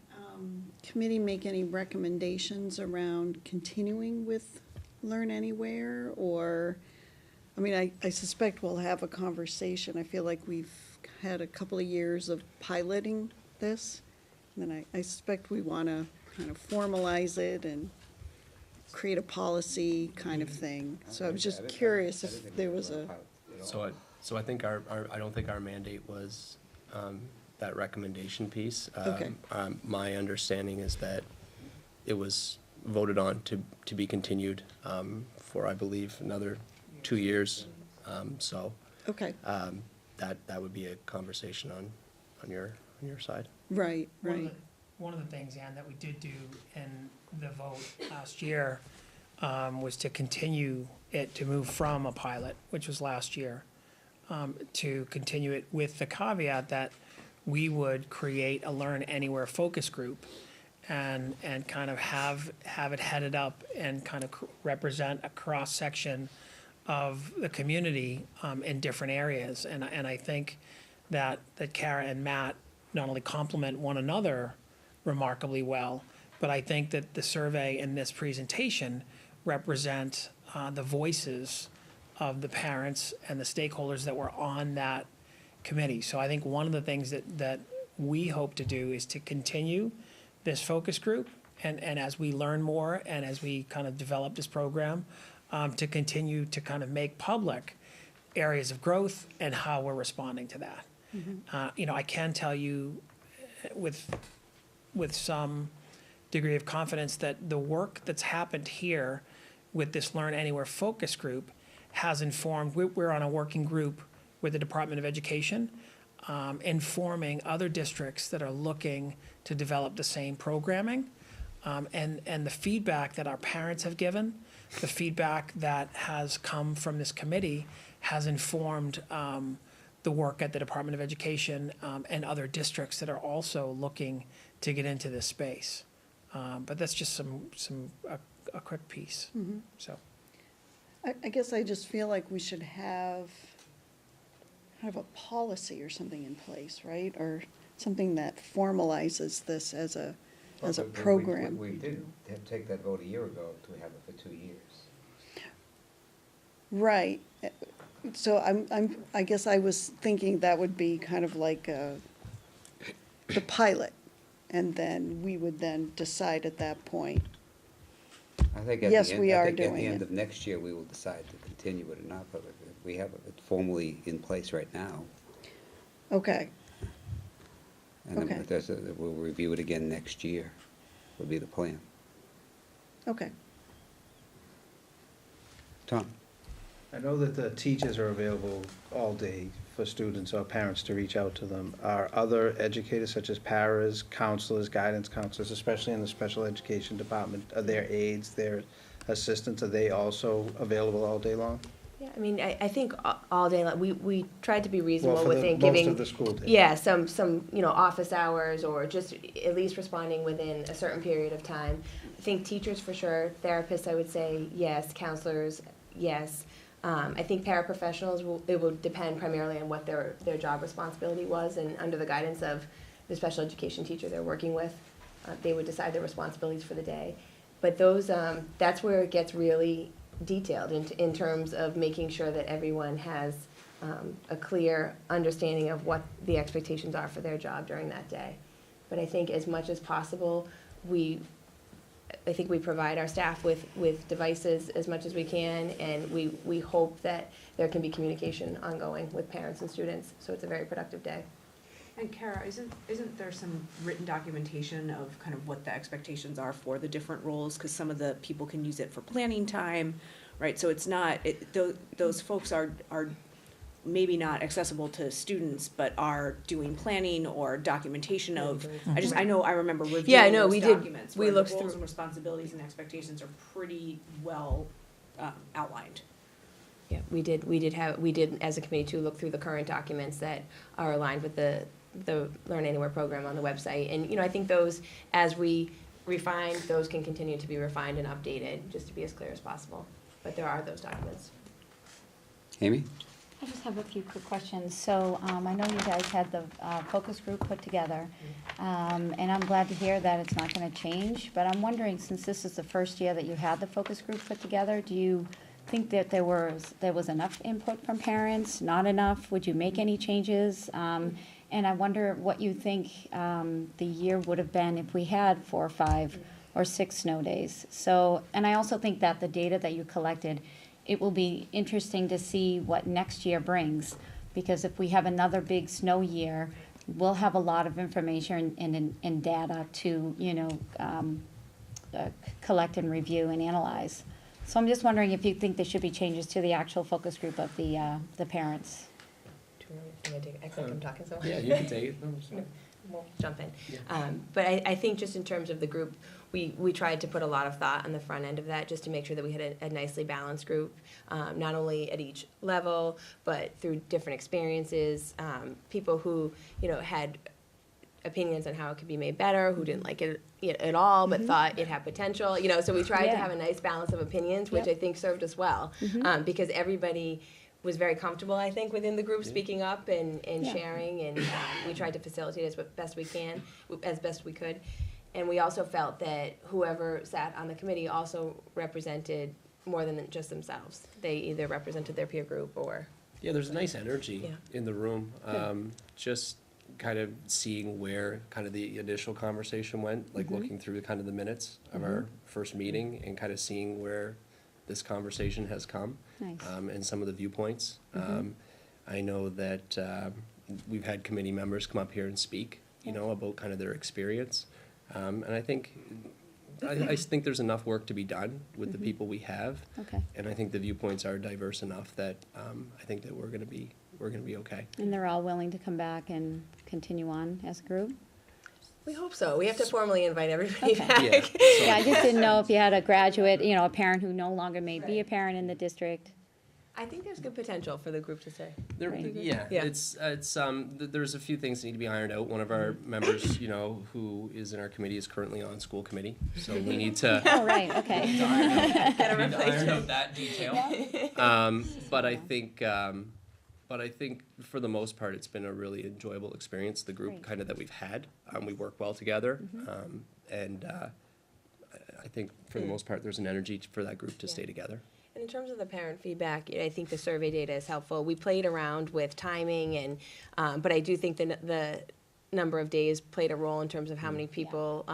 committee make any recommendations around continuing with Learn Anywhere? Or, I suspect we'll have a conversation. I feel like we've had a couple of years of piloting this. And then I suspect we want to kind of formalize it and create a policy kind of thing. So I was just curious if there was a. So I think I don't think our mandate was that recommendation piece. Okay. My understanding is that it was voted on to be continued for, I believe, another 2 years. Okay, That would be a conversation on your side. right. One of the things, Ann, that we did do in the vote last year was to continue it, to move from a pilot, which was last year, to continue it with the caveat that we would create a Learn Anywhere focus group and kind of have it headed up and kind of represent a cross-section of the community in different areas. And I think that Kara and Matt not only complement one another remarkably well. But I think that the survey and this presentation represent the voices of the parents and the stakeholders that were on that committee. So I think one of the things that we hope to do is to continue this focus group, and as we learn more and as we kind of develop this program, to continue to kind of make public areas of growth and how we're responding to that. I can tell you with some degree of confidence that the work that's happened here with this Learn Anywhere focus group has informed, we're on a working group with the Department of Education, informing other districts that are looking to develop the same programming. And the feedback that our parents have given, the feedback that has come from this committee has informed the work at the Department of Education and other districts that are also looking to get into this space. But that's just a quick piece, so. I guess I just feel like we should have a policy or something in place, right? Or something that formalizes this as a program. We did take that vote a year ago to have it for 2 years. Right. So I guess I was thinking that would be kind of like the pilot, and then we would then decide at that point. I think at Yes, the end, we I are think at doing the end it. of next year, we will decide to continue it or not, but we have it formally in place right now. Okay, And then Okay. we'll review it again next year, would be the plan. okay. Tom? I know that the teachers are available all day for students or parents to reach out to them. Are other educators such as paras, counselors, guidance counselors, especially in the special education department, are their aides, their assistants, are they also available all day long? Yeah, I mean, I think all day long, we tried to be Well, reasonable for within most giving. of the school day. Yeah, some, office hours, or just at least responding within a certain period of time. I think teachers for sure, therapists, I would say, yes, counselors, yes. I think paraprofessionals, it will depend primarily on what their job responsibility was, and under the guidance of the special education teacher they're working with, they would decide their responsibilities for the day. But those, that's where it gets really detailed in terms of making sure that everyone has a clear understanding of what the expectations are for their job during that day. But I think as much as possible, I think we provide our staff with devices as much as we can, and we hope that there can be communication ongoing with parents and students, so it's a very productive day. And Kara, isn't there some written documentation of kind of what the expectations are for the different roles? Because some of the people can use it for planning time, right? So it's not, those folks are maybe not accessible to students, but are doing planning or documentation of, I remember reviewing those documents. We where looked the roles through. and responsibilities and expectations are pretty well outlined. Yeah, we did as a committee too, look through the current documents that are aligned with the Learn Anywhere program on the website. And, I think those, as we refine, those can continue to be refined and updated, just to be as clear as possible. But there are those documents. Amy? I just have a few quick questions. So I know you guys had the focus group put together, and I'm glad to hear that it's not going to change. But I'm wondering, since this is the first year that you had the focus group put together, do you think that there was enough input from parents, not enough? Would you make any changes? And I wonder what you think the year would have been if we had 4 or 5 or 6 snow days. So, and I also think that the data that you collected, it will be interesting to see what next year brings, because if we have another big snow year, we'll have a lot of information and data to, collect and review and analyze. So I'm just wondering if you think there should be changes to the actual focus group of the parents. I think I'm talking so much. Yeah, you can take it. No, it's fine. We'll jump in. But I think just in terms of the group, we tried to put a lot of thought on the front end of that, just to make sure that we had a nicely balanced group, not only at each level, but through different experiences, people who, had opinions on how it could be made better, who didn't like it at all, but thought it had potential, so we tried to have a nice balance of opinions, which I think served us well, because everybody was very comfortable, I think, within the group, speaking up and sharing, and we tried to facilitate as best we could. And we also felt that whoever sat on the committee also represented more than just themselves. They either represented their peer group or. Yeah, there's a nice energy Yeah. in the room. Just kind of seeing where kind of the initial conversation went, like looking through kind of the minutes of our first meeting and kind of seeing where this conversation has come. Nice. And some of the viewpoints. I know that we've had committee members come up here and speak, you know, about kind of their experience. And I think there's enough work to be done with the people we have. Okay. And I think the viewpoints are diverse enough that I think that we're gonna be okay. And they're all willing to come back and continue on as a group? We hope so. We have to formally invite everybody Okay. back. Yeah. Yeah, I just didn't know if you had a graduate, you know, a parent who no longer may be a parent in the district. I think there's good potential for the group to say. Right. Yeah, Yeah. there's a few things that need to be ironed out. One of our members, you know, who is in our committee is currently on school committee, so we need to. Oh, right, okay. need to iron out that detail. But I think for the most part, it's been a really enjoyable experience. The group Great. kind of that we've had, we work well together, and I think for the most part, there's an energy for that group to stay together. And in terms of the parent feedback, I think the survey data is helpful. We played around with timing, and but I do think the number of days played a role in terms of how many people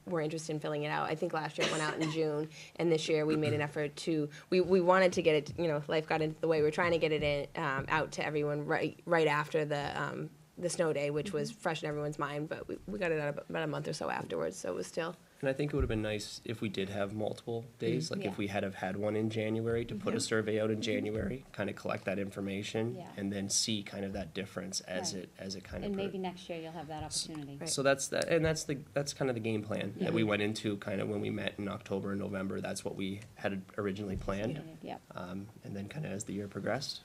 were interested in filling it out. I think last year it went out in June, and this year we made an effort to. We wanted to get it. You know, life got into the way. We're trying to get it in, out to everyone right after the snow day, which was fresh in everyone's mind. But we got it out about a month or so afterwards, so it was still. And I think it would have been nice if we did have multiple days, like Yeah. if we had have had one in January, to put a survey out in January, kind of collect that information, Yeah. and then see kind of that difference as Right. it kind of. And maybe next year you'll have that opportunity. Right. So that's kind of the game plan that we went into kind of when we met in October and November. That's what we had originally planned, Yep, and then kind of as the year progressed,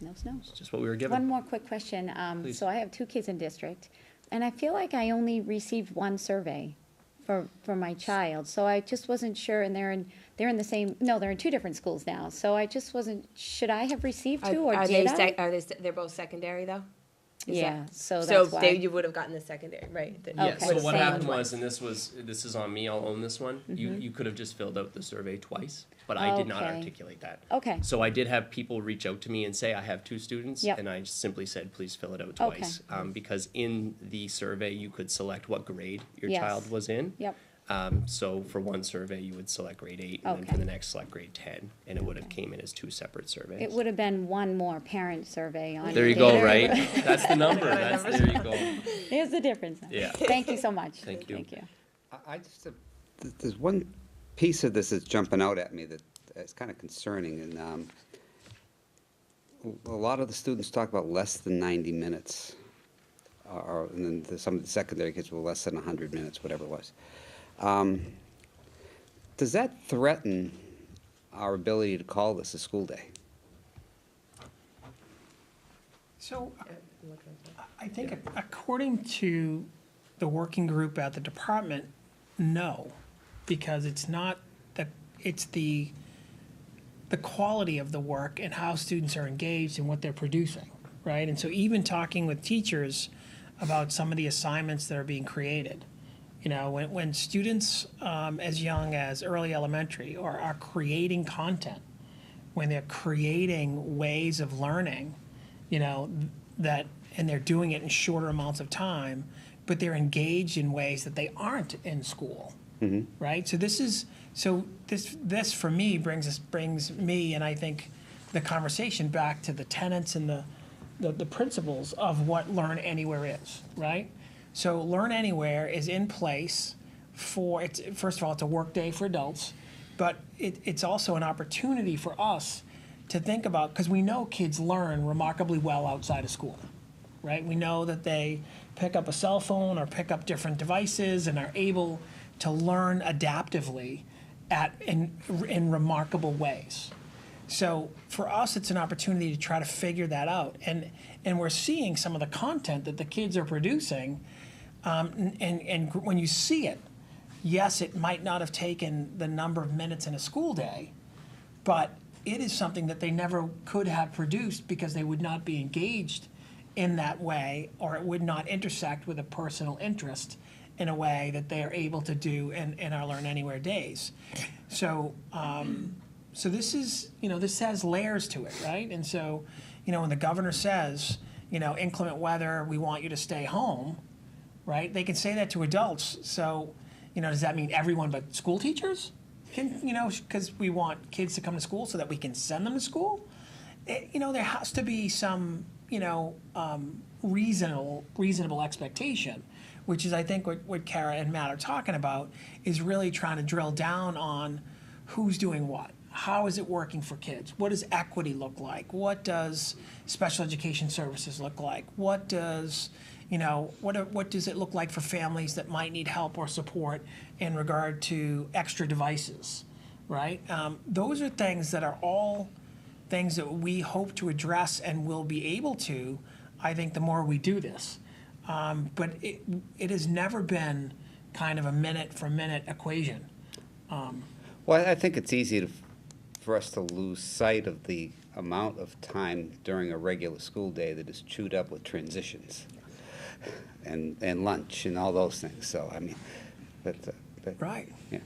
no snow. it's just what we were given. One more quick question. Please. So I have 2 kids in district, and I feel like I only received 1 survey for my child. So I just wasn't sure, and they're in the same, no, they're in 2 different schools now. So I just wasn't, should I have received 2 or Are did they I? they're both secondary though? Is Yeah, that- so So that's why. you would have gotten the secondary, right? Okay. So what Same. happened was, and this is on me, I'll own this one, you could have just filled out the survey twice, but I did not Okay. articulate that. Okay, So I did have people reach out to me and say, I have 2 students, Yep. and I simply said, please fill it out Okay. twice. Because in the survey, you could select what grade your Yes. child was in. yep, So for one survey, you would select grade 8, and then for Okay. the next, select grade 10, and it would have Okay. came in as 2 separate surveys. it would have been 1 more parent survey on. There you your go, data. right? That's the number, there you go. Here's the difference. Yeah. Thank you so much. Thank you. Thank you. I just, there's one piece of this that's jumping out at me that is kind of concerning, and a lot of the students talk about less than 90 minutes, and then some of the secondary kids were less than 100 minutes, whatever it was. Does that threaten our ability to call this a school day? So I think according to the working group at the department, no, because it's not it's the quality of the work and how students are engaged and what they're producing, right? And so even talking with teachers about some of the assignments that are being created, you know, when students as young as early elementary are creating content, when they're creating ways of learning, you know, and they're doing it in shorter amounts of time, but they're engaged in ways that they aren't in school, right? So this for me brings me, and I think the conversation back to the tenets and the principles of what Learn Anywhere is, right? So Learn Anywhere is in place first of all, it's a work day for adults, but it's also an opportunity for us to think about, because we know kids learn remarkably well outside of school, right? We know that they pick up a cell phone or pick up different devices and are able to learn adaptively in remarkable ways. So for us, it's an opportunity to try to figure that out. And we're seeing some of the content that the kids are producing, and when you see it, yes, it might not have taken the number of minutes in a school day, but it is something that they never could have produced because they would not be engaged in that way, or it would not intersect with a personal interest in a way that they are able to do in our Learn Anywhere days. So, so this is, this has layers to it, right? And so, when the governor says, inclement weather, we want you to stay home, right? They can say that to adults. So, does that mean everyone but school teachers can, because we want kids to come to school so that we can send them to school? There has to be some, reasonable expectation, which is, I think, what Kara and Matt are talking about, is really trying to drill down on who's doing what. How is it working for kids? What does equity look like? What does special education services look like? What does, what does it look like for families that might need help or support in regard to extra devices, right? Those are things that are all things that we hope to address and will be able to, I think, the more we do this. But it has never been kind of a minute-for-minute equation. Well, I think it's easy for us to lose sight of the amount of time during a regular school day that is chewed up with transitions and lunch and all those things. So, I mean, Right. Yeah.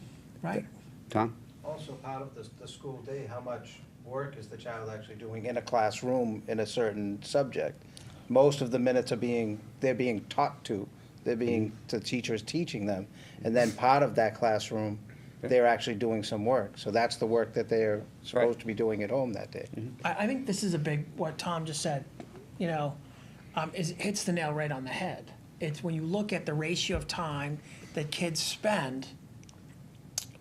Right. Tom? Also, part of the school day, how much work is the child actually doing in a classroom in a certain subject? Most of the minutes they're being taught to, the teachers teaching them, and then part of that classroom, they're actually doing some work. So that's the work that they're supposed to be doing at home that day. I think this is a big, what Tom just said, hits the nail right on the head. It's when you look at the ratio of time that kids spend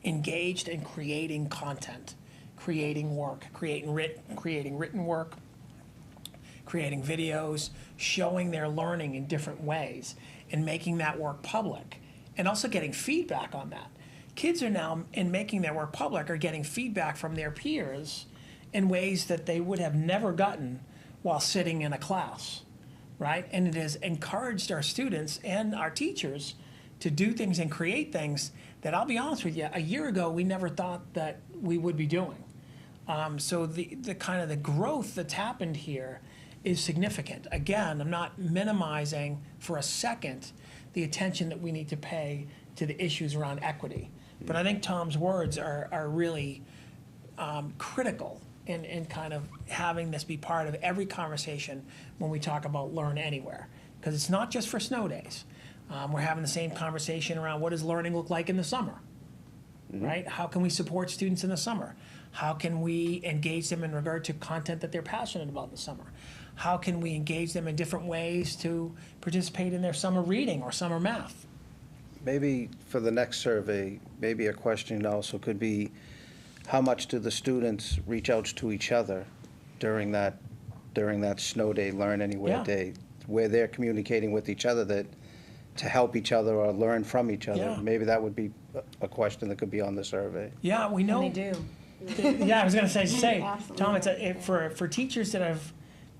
engaged in creating content, creating work, creating written work, creating videos, showing their learning in different ways, and making that work public, and also getting feedback on that. Kids are now, in making their work public, are getting feedback from their peers in ways that they would have never gotten while sitting in a class, right? And it has encouraged our students and our teachers to do things and create things that, I'll be honest with you, a year ago we never thought that we would be doing. So the kind of the growth that's happened here is significant. Again, I'm not minimizing for a second the attention that we need to pay to the issues around equity. But I think Tom's words are really critical in kind of having this be part of every conversation when we talk about Learn Anywhere. Because it's not just for snow days. We're having the same conversation around what does learning look like in the summer, right? How can we support students in the summer? How can we engage them in regard to content that they're passionate about in the summer? How can we engage them in different ways to participate in their summer reading or summer math? Maybe for the next survey, maybe a question also could be, how much do the students reach out to each other during that snow day, Learn Anywhere Yeah. day, where they're communicating with each other to help each other or learn from each other? Yeah. Maybe that would be a question that could be on the survey. Yeah, we know. And they do. Yeah, I was gonna say, Absolutely. Tom, for teachers that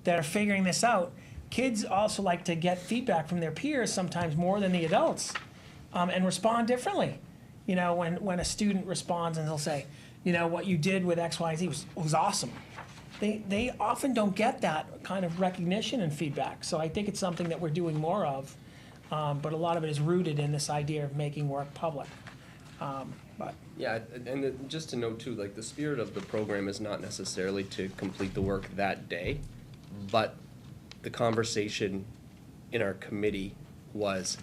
are figuring this out, kids also like to get feedback from their peers sometimes more than the adults, and respond differently. When a student responds and they'll say, what you did with X, Y, Z was awesome. They often don't get that kind of recognition and feedback. So I think it's something that we're doing more of, but a lot of it is rooted in this idea of making work public. But Yeah, and just to note too, like the spirit of the program is not necessarily to complete the work that day, but the conversation in our committee was,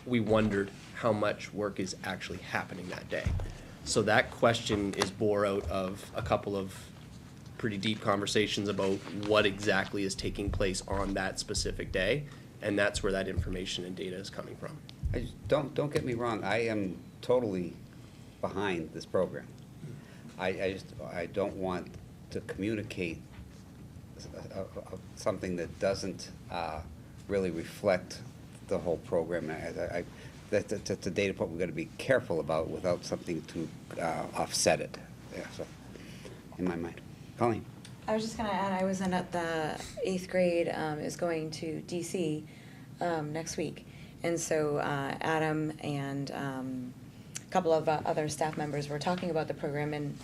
we wondered how much work is actually happening that day. So that question is bore out of a couple of pretty deep conversations about what exactly is taking place on that specific day, and that's where that information and data is coming from. Don't get me wrong, I am totally behind this program. I don't want to communicate something that doesn't really reflect the whole program. That's a data point we've got to be careful about without something to offset it. Yeah, so, in my mind. Colleen? I was just gonna add, I was in at the 8th grade, is going to DC next week. And so Adam and a couple of other staff members were talking about the program and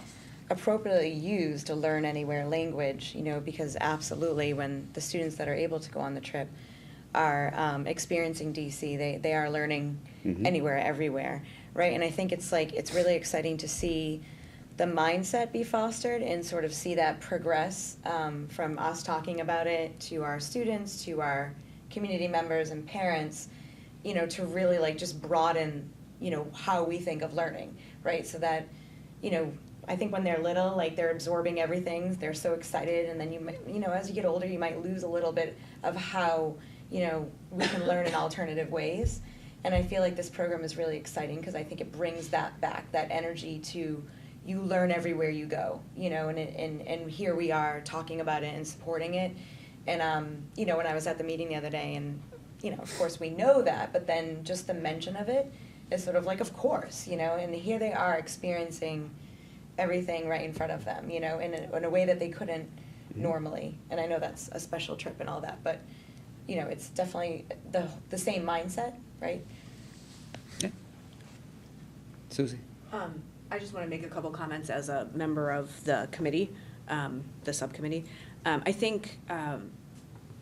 appropriately used a Learn Anywhere language, because absolutely when the students that are able to go on the trip are experiencing DC. They are learning anywhere, everywhere, right? And I think it's like, it's really exciting to see the mindset be fostered and sort of see that progress from us talking about it to our students, to our community members and parents, you know, to really like just broaden, you know, how we think of learning, right? So that, you know, I think when they're little, like they're absorbing everything, they're so excited, and then you know, as you get older, you might lose a little bit of how, you know, we can learn in alternative ways. And I feel like this program is really exciting because I think it brings that back, that energy to, you learn everywhere you go, you know, and here we are talking about it and supporting it. And, you know, when I was at the meeting the other day, and, you know, of course we know that, but then just the mention of it is sort of like, of course, you know, and here they are experiencing everything right in front of them, you know, in a way that they couldn't normally. And I know that's a special trip and all that, but, you know, it's definitely the same mindset, right? Yeah. Susie? I just want to make a couple comments as a member of the committee, the subcommittee. I think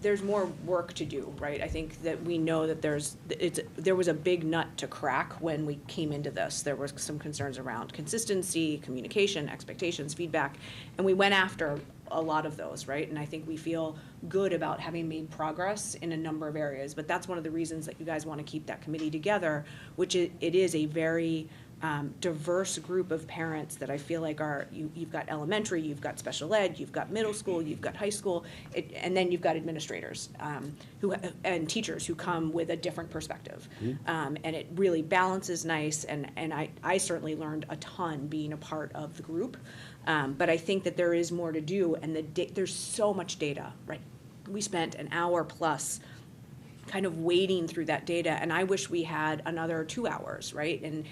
there's more work to do, right? I think that we know that there was a big nut to crack when we came into this. There was some concerns around consistency, communication, expectations, feedback, and we went after a lot of those, right? And I think we feel good about having made progress in a number of areas, but that's one of the reasons that you guys want to keep that committee together, which it is a very diverse group of parents that I feel like you've got elementary, you've got special ed, you've got middle school, you've got high school, and then you've got administrators and teachers who come with a different perspective. And it really balances nice, and I certainly learned a ton being a part of the group. But I think that there is more to do, and there's so much data, right? We spent an hour plus kind of wading through that data, and I wish we had another 2 hours, right? And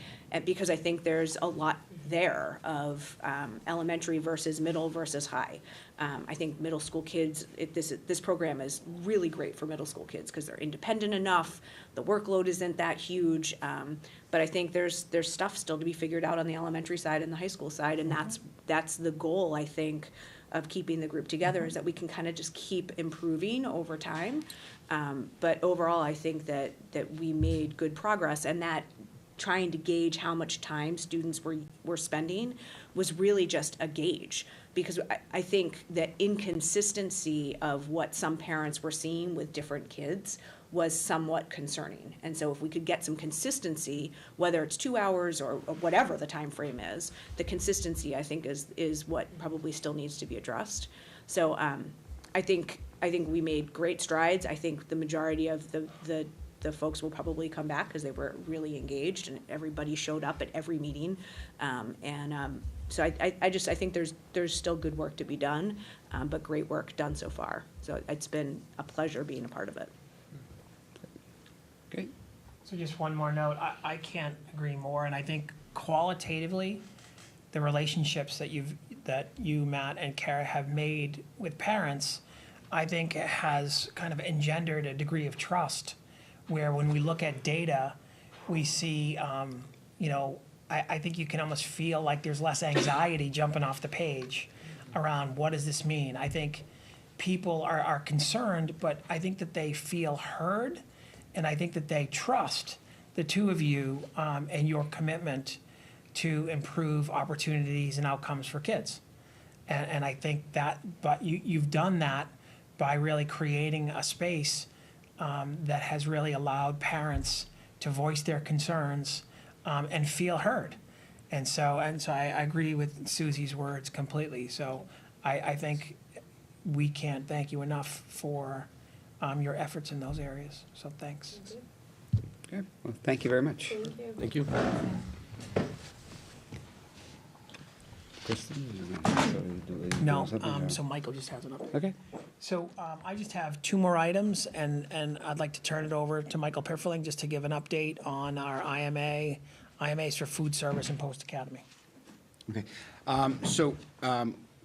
because I think there's a lot there of elementary versus middle versus high. I think middle school kids, this program is really great for middle school kids because they're independent enough, the workload isn't that huge, but I think there's stuff still to be figured out on the elementary side and the high school side, and that's the goal, I think, of keeping the group together, is that we can kind of just keep improving over time. But overall, I think that we made good progress, and that trying to gauge how much time students were spending was really just a gauge, because I think that inconsistency of what some parents were seeing with different kids was somewhat concerning. And so if we could get some consistency, whether it's 2 hours or whatever the time frame is, the consistency, I think, is what probably still needs to be addressed. So I think we made great strides. I think the majority of the folks will probably come back because they were really engaged and everybody showed up at every meeting. So I think there's still good work to be done, but great work done so far. So it's been a pleasure being a part of it. Great. So just one more note, I can't agree more, and I think qualitatively, the relationships that you, Matt, and Kara have made with parents, I think has kind of engendered a degree of trust, where when we look at data, we see, you know, I think you can almost feel like there's less anxiety jumping off the page around what does this mean. I think people are concerned, but I think that they feel heard, and I think that they trust the two of you and your commitment to improve opportunities and outcomes for kids. And I think that, but you've done that by really creating a space that has really allowed parents to voice their concerns and feel heard. And so I agree with Susie's words completely. So I think we can't thank you enough for your efforts in those areas. So thanks. Okay. Well, thank you very much. Thank you. Kristen? No, so Michael just has an update. Okay. So I just have two more items, and I'd like to turn it over to Michael Pifferling just to give an update on our IMAs for food service and post-academy. Okay.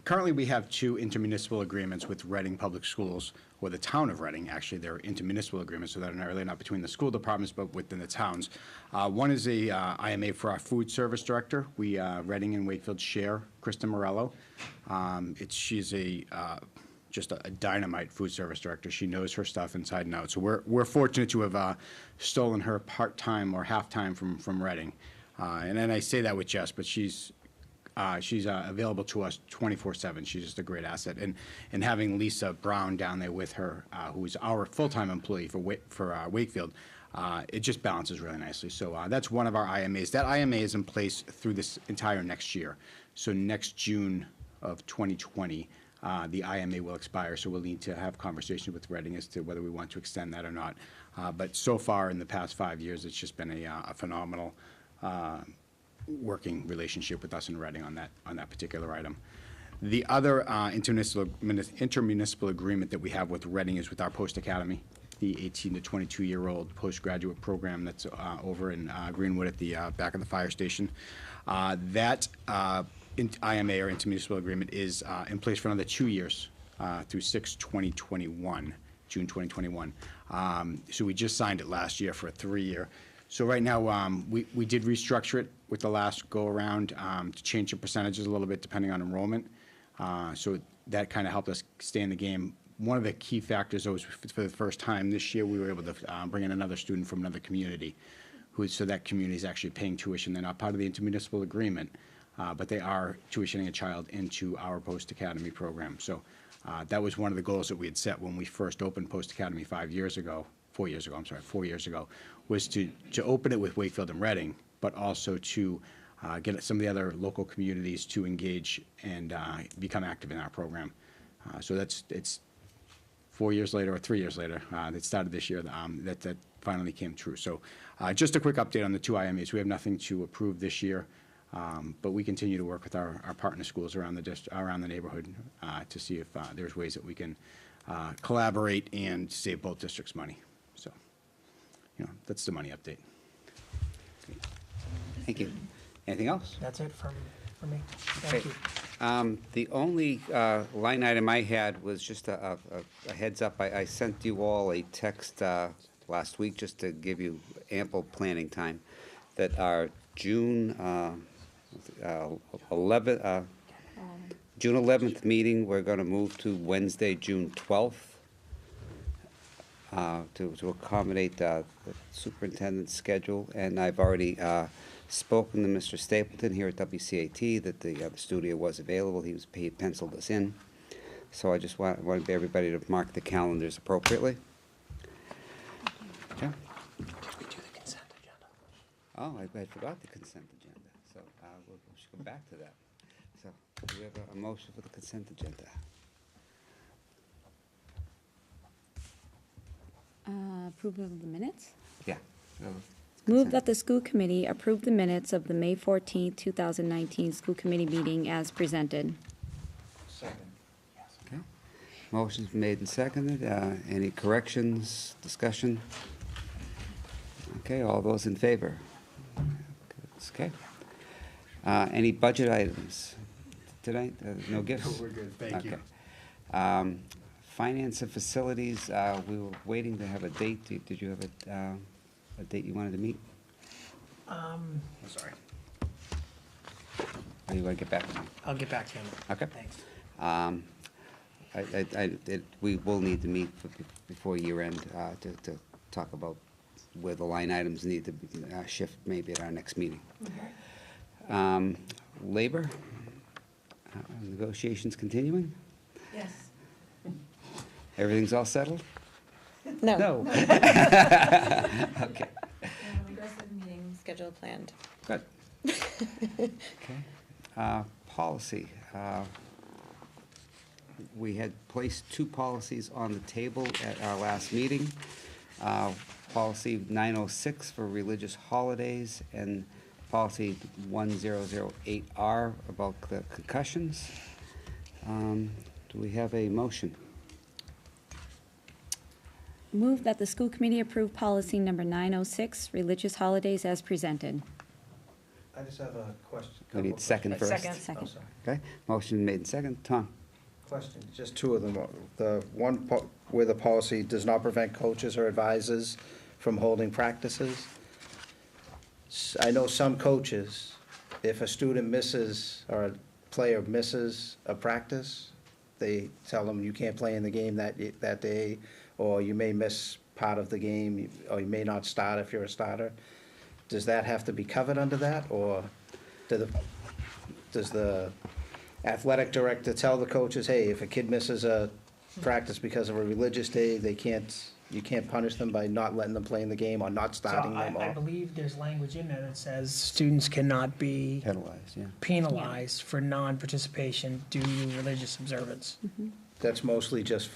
Currently, we have two intermunicipal agreements with Reading Public Schools, or the town of Reading. Actually, they're intermunicipal agreements, so they're really not between the school departments, but within the towns. One is a IMA for our food service director. Reading and Wakefield share Kristen Morello. She's a just a dynamite food service director. She knows her stuff inside and out. So we're fortunate to have stolen her part-time or half-time from Reading. And then I say that with jest, but she's available to us 24/7. She's just a great asset. And having Lisa Brown down there with her, who is our full-time employee for Wakefield, it just balances really nicely. So that's one of our IMAs. That IMA is in place through this entire next year. So next June of 2020, the IMA will expire, so we'll need to have conversations with Reading as to whether we want to extend that or not. But so far, in the past 5 years, it's just been a phenomenal working relationship with us in Reading on that particular item. The other intermunicipal agreement that we have with Reading is with our Post Academy, the 18 to 22-year-old postgraduate program that's over in Greenwood at the back of the fire station. That IMA, or intermunicipal agreement, is in place for another 2 years through 6/2021, June 2021. So we just signed it last year for a 3-year. So right now, we did restructure it with the last go-around to change the percentages a little bit depending on enrollment. So that kind of helped us stay in the game. One of the key factors, though, was for the first time this year, we were able to bring in another student from another community, so that community is actually paying tuition. They're not part of the intermunicipal agreement, but they are tuitioning a child into our Post Academy program. So that was one of the goals that we had set when we first opened Post Academy 4 years ago, was to open it with Wakefield and Reading, but also to get some of the other local communities to engage and become active in our program. So it's 4 years later, or 3 years later, that started this year, that finally came true. So just a quick update on the 2 IMAs. We have nothing to approve this year, but we continue to work with our partner schools around the neighborhood to see if there's ways that we can collaborate and save both districts money. So, that's the money update. Thank you. Anything else? That's it from me. Okay. Thank you. The only line item I had was just a heads up. I sent you all a text last week just to give you ample planning time that our June 11th meeting, we're going to move to Wednesday, June 12th, to accommodate the superintendent's schedule. And I've already spoken to Mr. Stapleton here at WCAT that the studio was available. He penciled us in. So I just wanted everybody to mark the calendars appropriately. Okay. Did we do the consent agenda? Oh, I forgot the consent agenda. So we should go back to that. So do we have a motion for the consent agenda? Approval of the minutes? Yeah. Move that the school committee approve the minutes of the May 14th, 2019 school committee meeting as presented. Second. Okay. Motion's made and seconded. Any corrections, discussion? Okay, all those in favor? Okay. Any budget items tonight? No gifts? No, we're good. Thank you. Okay. Finance and facilities, we were waiting to have a date. Did you have a date you wanted to meet? I'm sorry. Or you want to get back to me? I'll get back to you. Okay. Thanks. We will need to meet before year end to talk about where the line items need to shift maybe at our next meeting. Labor, negotiations continuing? Yes. Everything's all settled? No. No. Okay, Aggressive meeting schedule planned. good. Okay. Policy. We had placed 2 policies on the table at our last meeting. Policy 906 for religious holidays and policy 1008R about the concussions. Do we have a motion? Move that the school committee approve policy number 906, religious holidays as presented. I just have a question. We need second first. Second. Oh, Second. sorry. Okay, motion made and second. Tom? Question, just 2 of them. The one where the policy does not prevent coaches or advisors from holding practices. I know some coaches, if a student misses or a player misses a practice, they tell them you can't play in the game that day, or you may miss part of the game, or you may not start if you're a starter. Does that have to be covered under that, or does the athletic director tell the coaches, hey, if a kid misses a practice because of a religious day, you can't punish them by not letting them play in the game or not So starting them? I believe there's language in there that says students cannot be Penalized, yeah. penalized for non-participation due to religious observance. That's mostly just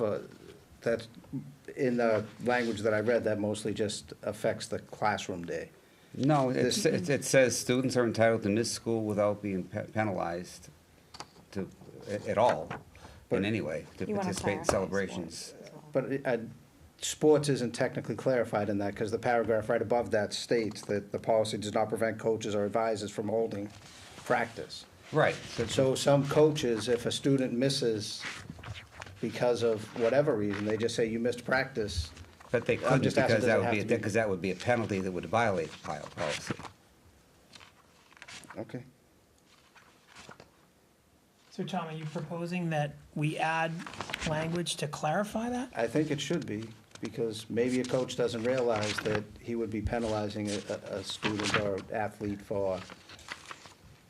that's, in the language that I read, that mostly just affects the classroom day. No, it says students are entitled to miss school without being penalized at all, in any way, to You wanna participate in clarify celebrations. But sports isn't technically clarified in that, because the paragraph right above that states that the policy does not prevent coaches or advisors from holding practice. Right. So some coaches, if a student misses because of whatever reason, they just say, you missed practice. But they I'm couldn't, just asking, because does it that would have be, to be- because that would be a penalty that would violate the policy. Okay. So Tom, are you proposing that we add language to clarify that? I think it should be, because maybe a coach doesn't realize that he would be penalizing a student or athlete for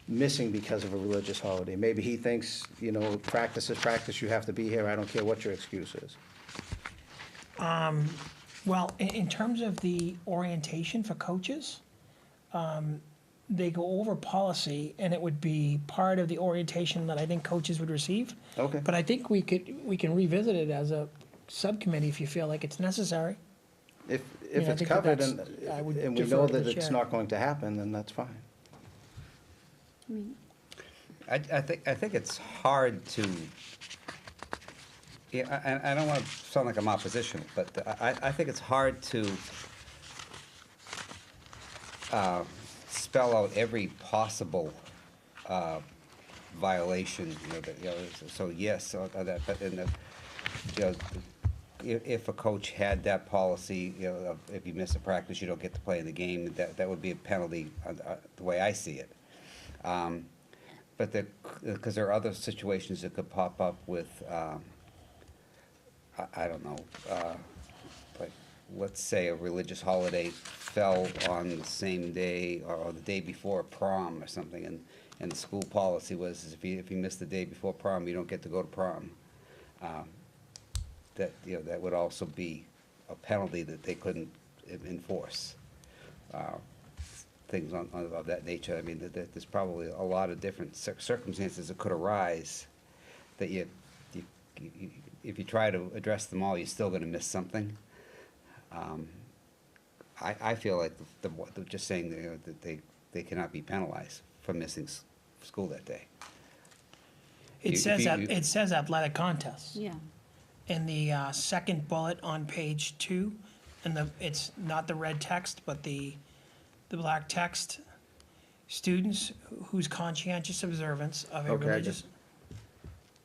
missing because of a religious holiday. Maybe he thinks, practice is practice, you have to be here, I don't care what your excuse is. Well, in terms of the orientation for coaches, they go over policy, and it would be part of the orientation that I think coaches would receive. Okay. But I think we can revisit it as a subcommittee if you feel like it's necessary. If I it's think that covered that's- I would and we defer know to the that it's chair. not going to happen, then that's fine. I think it's hard to, yeah, I don't want to sound like I'm opposition, but I think it's hard to spell out every possible violation, so yes, or that, but in the, if a coach had that policy, if you miss a practice, you don't get to play in the game, that would be a penalty, the way I see it. But because there are other situations that could pop up with, I don't know, like, let's say a religious holiday fell on the same day or the day before prom or something, and the school policy was if you miss the day before prom, you don't get to go to prom. That would also be a penalty that they couldn't enforce. Things of that nature. I mean, there's probably a lot of different circumstances that could arise that if you try to address them all, you're still going to miss something. I feel like just saying that they cannot be penalized for missing school that day. It says athletic contests. Yeah. In the second bullet on page 2, and it's not the red text, but the black text, students whose conscientious observance of a Okay, religious.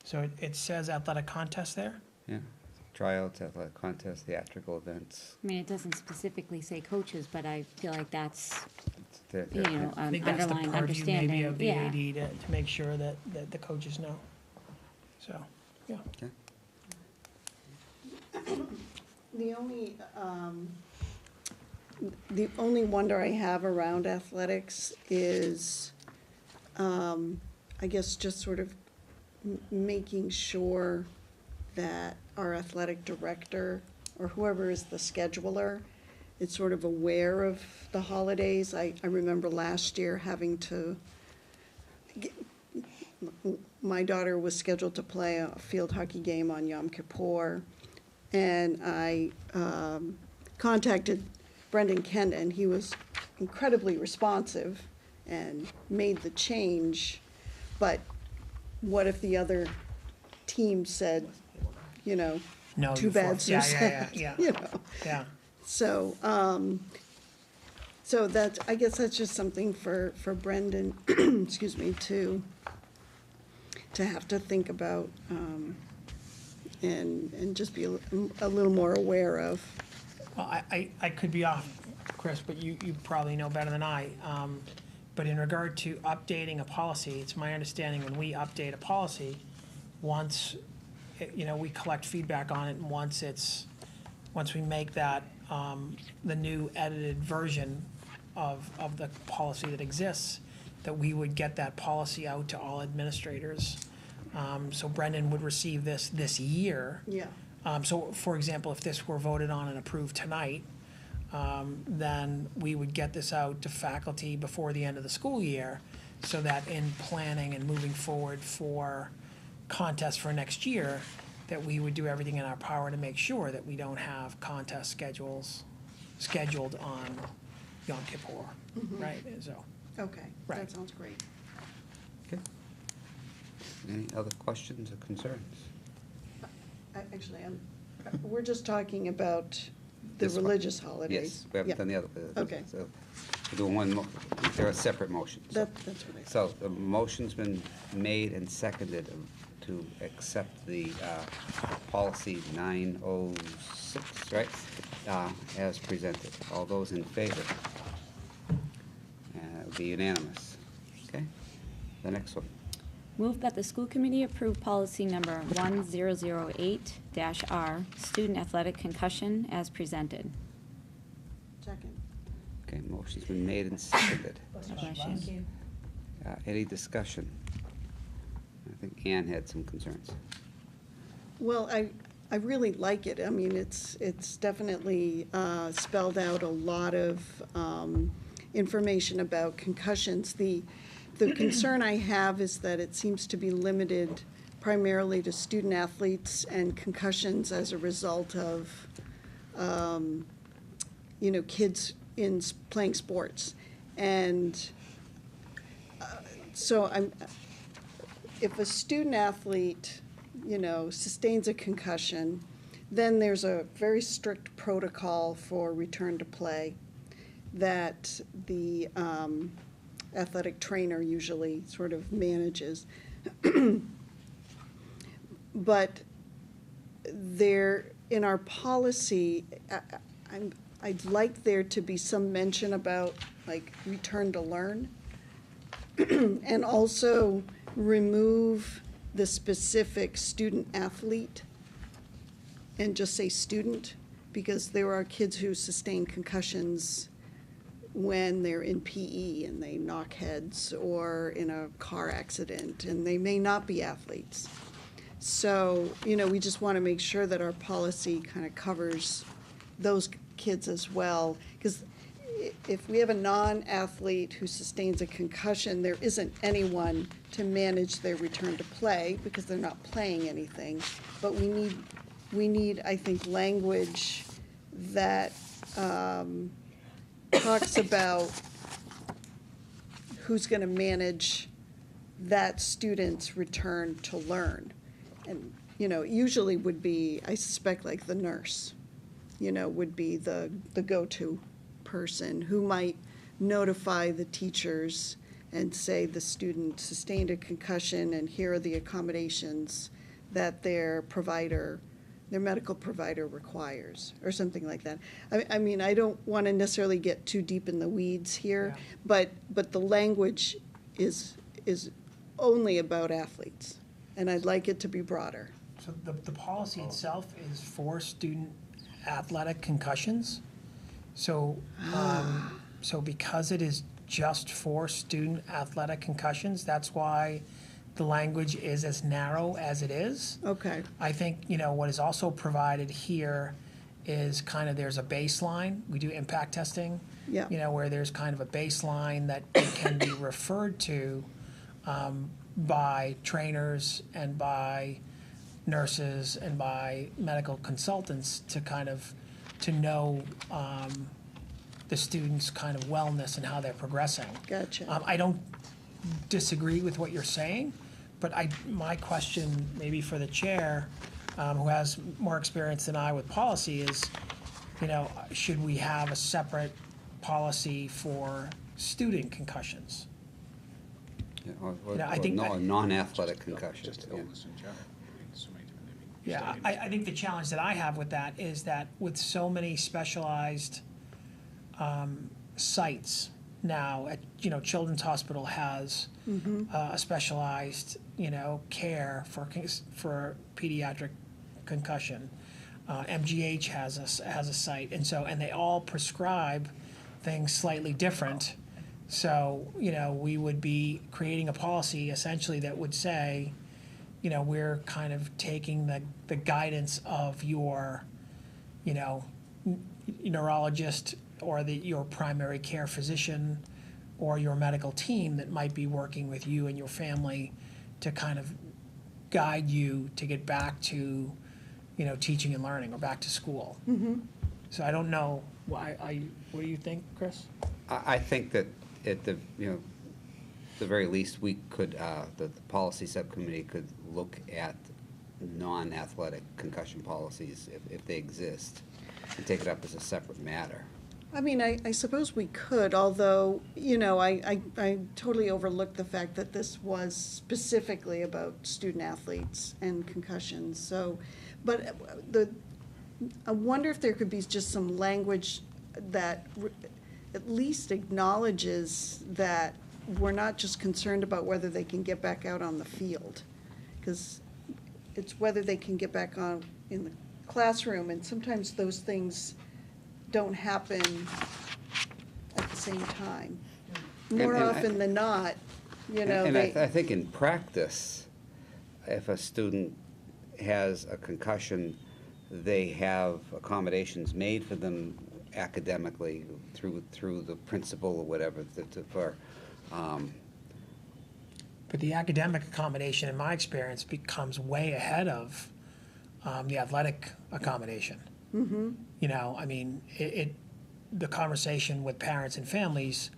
So it says athletic contest there? Yeah, tryouts, athletic contests, theatrical events. I mean, it doesn't specifically say coaches, but I feel like that's, They're- you they're- know, I think that's the underlying purview maybe understanding. of the Yeah. AD to make sure that the coaches know. So, yeah. Okay. The only wonder I have around athletics is, I guess, just sort of making sure that our athletic director, or whoever is the scheduler, is sort of aware of the holidays. I remember last year having to, my daughter was scheduled to play a field hockey game on Yom Kippur, and I contacted Brendan Kent, and he was incredibly responsive and made the change. But what if the other team said, No, too you bad, for- yeah, so yeah, sad, yeah, you know? yeah. So, so that, I guess that's just something for Brendan, excuse me, to have to think about, and just be a little more aware of. Well, I could be off, Chris, but you probably know better than I. But in regard to updating a policy, it's my understanding when we update a policy, once we collect feedback on it, and once we make that, the new edited version of the policy that exists, that we would get that policy out to all administrators. So Brendan would receive this year. Yeah. So, for example, if this were voted on and approved tonight, then we would get this out to faculty before the end of the school year, so that in planning and moving forward for contests for next year, that we would do everything in our power to make sure that we don't have contest schedules scheduled on Yom Kippur, right? So, Okay, Right. that sounds great. Okay. Any other questions or concerns? Actually, we're just talking about the This one. religious holidays. Yes, we haven't Yeah. done the other. Okay. So we're doing one, there are separate motions. That's what I thought. So the motion's been made and seconded to accept the policy 906, right? As presented. All those in favor? It would be unanimous. Okay? The next one. Move that the school committee approve policy number 1008-R, student athletic concussion, as presented. Second. Okay, motion's been made and seconded. Thank you. Any discussion? I think Ann had some concerns. Well, I really like it. I mean, it's definitely spelled out a lot of information about concussions. The concern I have is that it seems to be limited primarily to student athletes and concussions as a result of, kids playing sports. And so if a student athlete, sustains a concussion, then there's a very strict protocol for return to play that the athletic trainer usually sort of manages. But in our policy, I'd like there to be some mention about, like, return to learn. And also remove the specific student athlete and just say student, because there are kids who sustain concussions when they're in PE and they knock heads or in a car accident, and they may not be athletes. So, we just want to make sure that our policy kind of covers those kids as well, because if we have a non-athlete who sustains a concussion, there isn't anyone to manage their return to play because they're not playing anything. But we need, I think, language that talks about who's going to manage that student's return to learn. And, it usually would be, I suspect, like the nurse, would be the go-to person who might notify the teachers and say the student sustained a concussion and here are the accommodations that their medical provider requires, or something like that. I mean, I don't want to necessarily get too deep in the weeds here, Yeah. but the language is only about athletes, and I'd like it to be broader. So the policy itself is for student athletic concussions. So, so because it is just for student athletic concussions, that's why the language is as narrow as it is. Okay. I think, what is also provided here is kind of, there's a baseline. We do impact testing. Yeah. Where there's kind of a baseline that it can be referred to by trainers and by nurses and by medical consultants to kind of, to know the students' kind of wellness and how they're progressing. Gotcha. I don't disagree with what you're saying, but my question, maybe for the chair, who has more experience than I with policy, is, should we have a separate policy for student concussions? Yeah, or I think non-athletic concussions. Just yeah. illness in general. So many different things. Yeah, I think the challenge that I have with that is that with so many specialized sites now, at, Children's Hospital has a specialized, care for pediatric concussion. MGH has a site, and they all prescribe things slightly different. So, we would be creating a policy essentially that would say, we're kind of taking the guidance of your, neurologist or your primary care physician or your medical team that might be working with you and your family to kind of guide you to get back to, teaching and learning or back to school. So I don't know what do you think, Chris? I think that at the very least, we could, the policy subcommittee could look at non-athletic concussion policies if they exist and take it up as a separate matter. I mean, I suppose we could, although, I totally overlooked the fact that this was specifically about student athletes and concussions, so, but I wonder if there could be just some language that at least acknowledges that we're not just concerned about whether they can get back out on the field, because it's whether they can get back on in the classroom, and sometimes those things don't happen at the same time. More often than not, I think in practice, if a student has a concussion, they have accommodations made for them academically through the principal or whatever But the academic accommodation, in my experience, becomes way ahead of the athletic accommodation. I mean, the conversation with parents and families,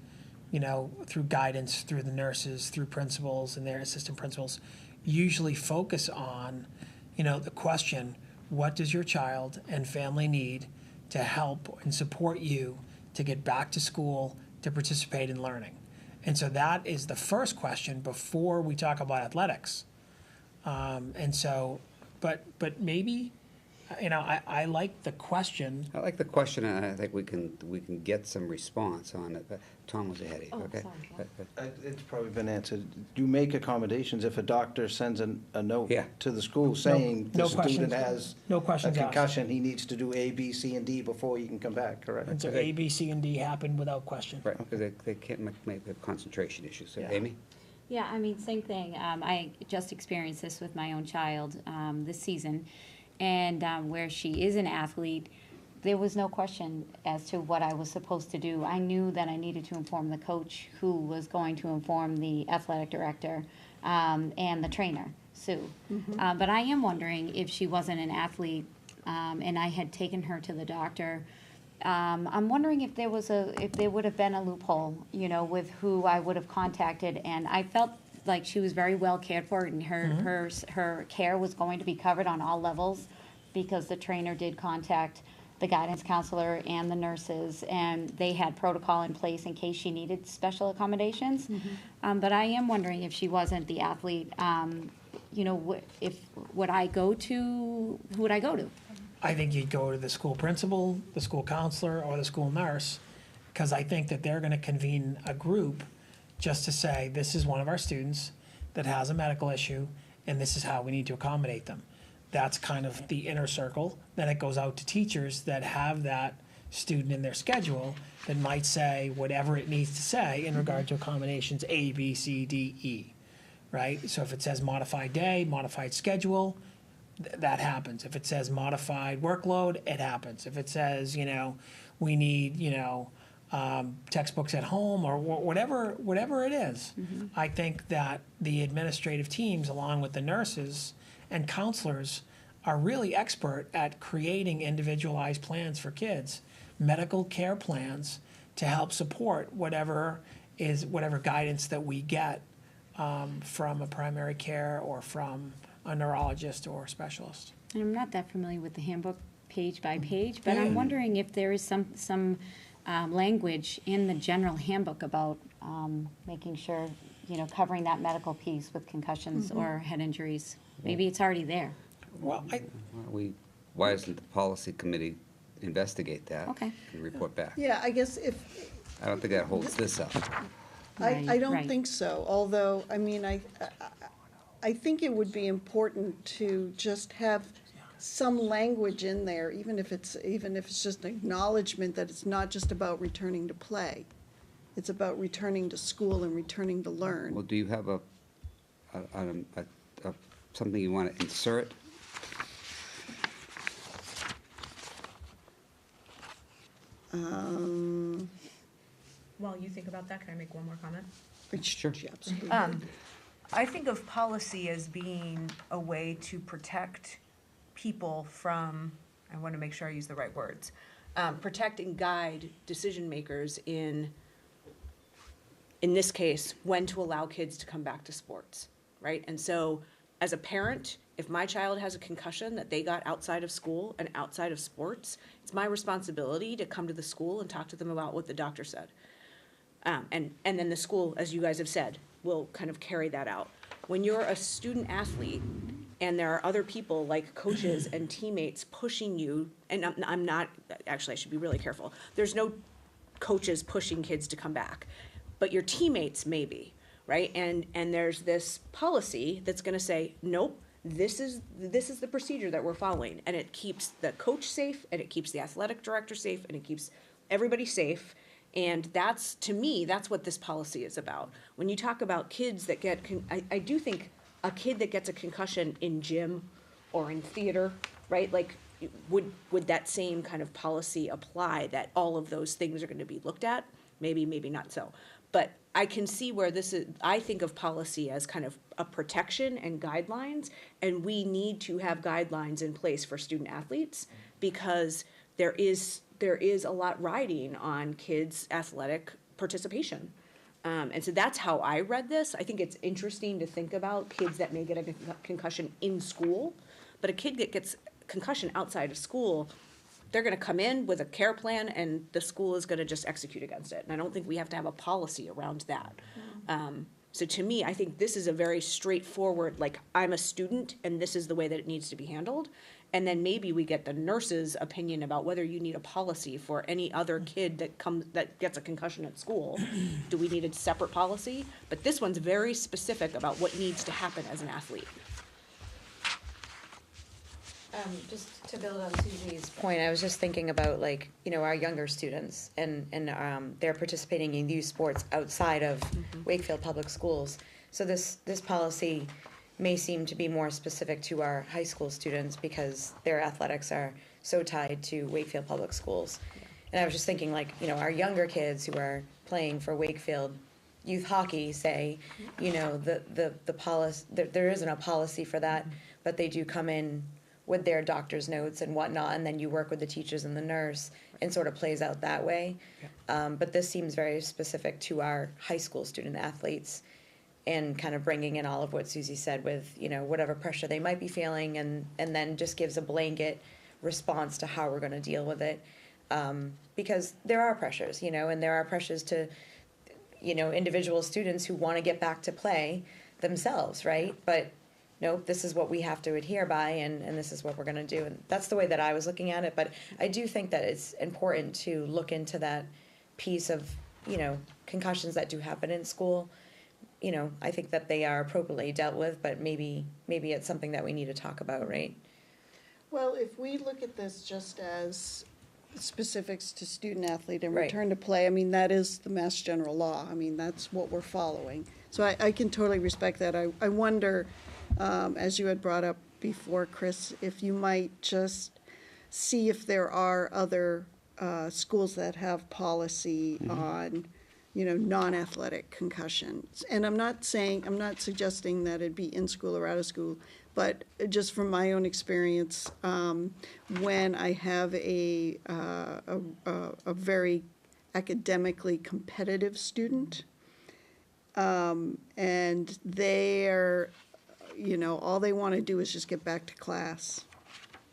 through guidance, through the nurses, through principals and their assistant principals, usually focus on, the question, what does your child and family need to help and support you to get back to school, to participate in learning? And so that is the first question before we talk about athletics. But maybe, I like the question. I like the question, and I think we can get some response on it. But Tom was ahead of you, okay? It's probably been answered. You make accommodations if a doctor sends a note Yeah. to the school saying no the student questions- has no a questions asked. concussion, he needs to do A, B, C, and D before he can come back, correct? And so A, B, C, and D happen without question. Right, because they can't make concentration issues. So, Yeah. Amy? Yeah, I mean, same thing. I just experienced this with my own child this season, and where she is an athlete, there was no question as to what I was supposed to do. I knew that I needed to inform the coach, who was going to inform the athletic director and the trainer, Sue. But I am wondering if she wasn't an athlete and I had taken her to the doctor. I'm wondering if there would have been a loophole, with who I would have contacted, and I felt like she was very well cared for, and her care was going to be covered on all levels, because the trainer did contact the guidance counselor and the nurses, and they had protocol in place in case she needed special accommodations. But I am wondering if she wasn't the athlete, who would I go to? I think you'd go to the school principal, the school counselor, or the school nurse, because I think that they're going to convene a group just to say, this is one of our students that has a medical issue, and this is how we need to accommodate them. That's kind of the inner circle. Then it goes out to teachers that have that student in their schedule that might say whatever it needs to say in regard to accommodations A, B, C, D, E, right? So if it says modified day, modified schedule, that happens. If it says modified workload, it happens. If it says, we need, textbooks at home or whatever it is, I think that the administrative teams, along with the nurses and counselors, are really expert at creating individualized plans for kids, medical care plans to help support whatever guidance that we get from a primary care or from a neurologist or specialist. And I'm not that familiar with the handbook page by page, but I'm wondering if there is some language in the general handbook about making sure, covering that medical piece with concussions or head injuries. Maybe it's already there. Well, Why doesn't the policy committee investigate that? Okay. And report back? Yeah, I guess if, I don't think that holds this up. I Right, don't right. think so, although, I mean, I think it would be important to just have some language in there, even if it's just an acknowledgement that it's not just about returning to play. It's about returning to school and returning to learn. Well, do you have something you want to insert? While you think about that, can I make one more comment? Sure. Absolutely. I think of policy as being a way to protect people from, I want to make sure I use the right words, protect and guide decision makers in this case, when to allow kids to come back to sports, right? And so as a parent, if my child has a concussion that they got outside of school and outside of sports, it's my responsibility to come to the school and talk to them about what the doctor said. And then the school, as you guys have said, will kind of carry that out. When you're a student athlete and there are other people like coaches and teammates pushing you, and I'm not, actually I should be really careful. There's no coaches pushing kids to come back, but your teammates may be, right? And there's this policy that's gonna say, nope, this is the procedure that we're following. And it keeps the coach safe, and it keeps the athletic director safe, and it keeps everybody safe. And that's, to me, that's what this policy is about. When you talk about kids that get, I do think a kid that gets a concussion in gym or in theater, right? Like, would that same kind of policy apply, that all of those things are gonna be looked at? Maybe, maybe not so. But I can see where this is, I think of policy as kind of a protection and guidelines, and we need to have guidelines in place for student athletes, because there is a lot riding on kids' athletic participation. And so that's how I read this. I think it's interesting to think about kids that may get a concussion in school, but a kid that gets concussion outside of school, they're gonna come in with a care plan and the school is gonna just execute against it. And I don't think we have to have a policy around that. So to me, I think this is a very straightforward, like, I'm a student and this is the way that it needs to be handled. And then maybe we get the nurse's opinion about whether you need a policy for any other kid that gets a concussion at school. Do we need a separate policy? But this one's very specific about what needs to happen as an athlete. Just to build on Susie's point, I was just thinking about, like, you know, our younger students and they're participating in youth sports outside of Wakefield Public Schools. So this policy may seem to be more specific to our high school students because their athletics are so tied to Wakefield Public Schools. And I was just thinking, like, you know, our younger kids who are playing for Wakefield youth hockey, say, you know, the policy, there isn't a policy for that, but they do come in with their doctor's notes and whatnot, and then you work with the teachers and the nurse, and sort of plays out that way. But this seems very specific to our high school student athletes, and kind of bringing in all of what Susie said with, you know, whatever pressure they might be feeling, and then just gives a blanket response to how we're gonna deal with it. Because there are pressures, you know, and there are pressures to, you know, individual students who wanna get back to play themselves, right? But nope, this is what we have to adhere by, and this is what we're gonna do. And that's the way that I was looking at it, but I do think that it's important to look into that piece of, you know, concussions that do happen in school. You know, I think that they are appropriately dealt with, but maybe it's something that we need to talk about, right? Well, if we look at this just as specifics to student athlete and Right. return to play, I mean, that is the Mass General Law. I mean, that's what we're following. So I can totally respect that. I wonder, as you had brought up before, Chris, if you might just see if there are other schools that have policy on, you know, non-athletic concussions. And I'm not suggesting that it'd be in school or out of school, but just from my own experience, when I have a very academically competitive student, and they're, you know, all they want to do is just get back to class,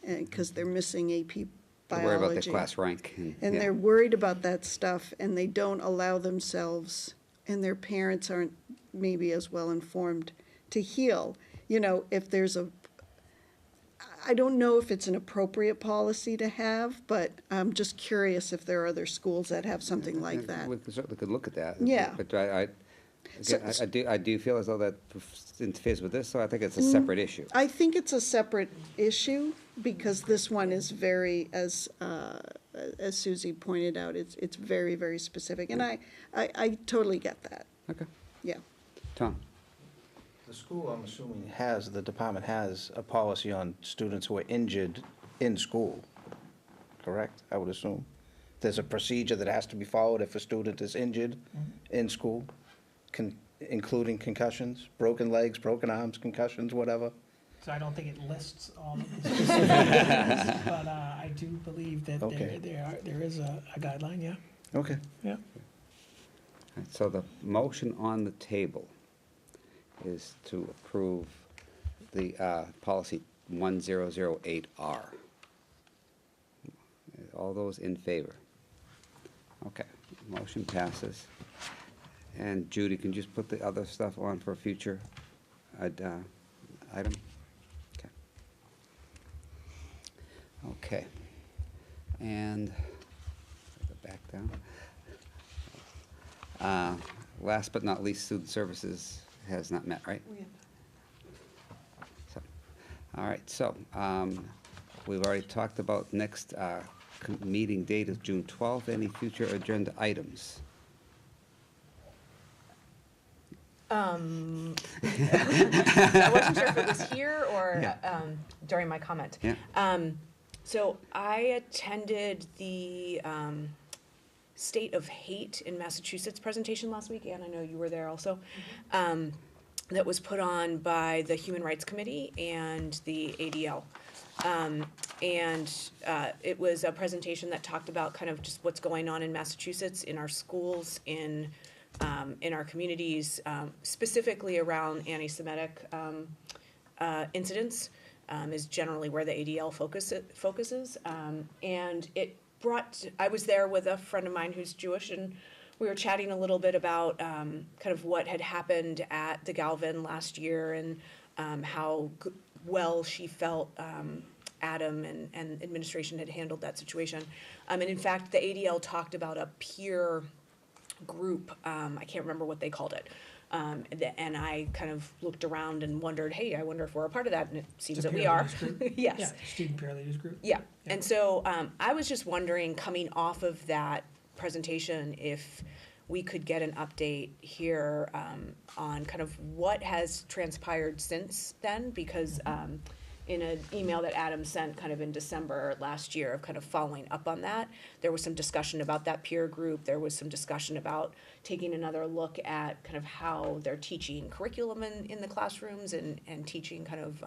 and because they're missing AP biology. Worry about their class rank. And yeah. they're worried about that stuff, and they don't allow themselves, and their parents aren't maybe as well informed to heal. You know, if there's I don't know if it's an appropriate policy to have, but I'm just curious if there are other schools that have something like that. We certainly could look at that. Yeah. But So- again, I do feel as though that interferes with this, so I think it's a separate issue. I think it's a separate issue, because this one is very, as Susie pointed out, it's very, very specific, and I totally get that, Okay. yeah. Tom? The school, I'm assuming, the department has a policy on students who are injured in school, correct? I would assume. There's a procedure that has to be followed if a student is injured in school, including concussions, broken legs, broken arms, concussions, whatever. So I don't think it lists all of the specific things, but I do believe that Okay. there is a guideline, yeah. Okay. Yeah. So the motion on the table is to approve the policy 1008R. All those in favor? Okay, motion passes. And Judy, can you just put the other stuff on for a future item? Okay. Okay. And go back down. Last but not least, student services has not met, right? So, all right, so we've already talked about next meeting date is June 12th. Any future agenda items? I wasn't sure if it was here or Yeah. during my comment. Yeah. So I attended the State of Hate in Massachusetts presentation last week, and I know you were there also. That was put on by the Human Rights Committee and the ADL. It was a presentation that talked about kind of just what's going on in Massachusetts, in our schools, in our communities, specifically around anti-Semitic incidents, is generally where the ADL focuses. And I was there with a friend of mine who's Jewish, and we were chatting a little bit about kind of what had happened at the Galvin last year, and how well she felt Adam and administration had handled that situation. And in fact, the ADL talked about a peer group, I can't remember what they called it. And I kind of looked around and wondered, hey, I wonder if we're a part of that, and it seems It's a that we peer are. leaders group. Yes. Yeah, student peer leaders group. Yeah, Yeah. and so I was just wondering, coming off of that presentation, if we could get an update here on kind of what has transpired since then, because in an email that Adam sent kind of in December last year of kind of following up on that, there was some discussion about that peer group. There was some discussion about taking another look at kind of how they're teaching curriculum in the classrooms and teaching kind of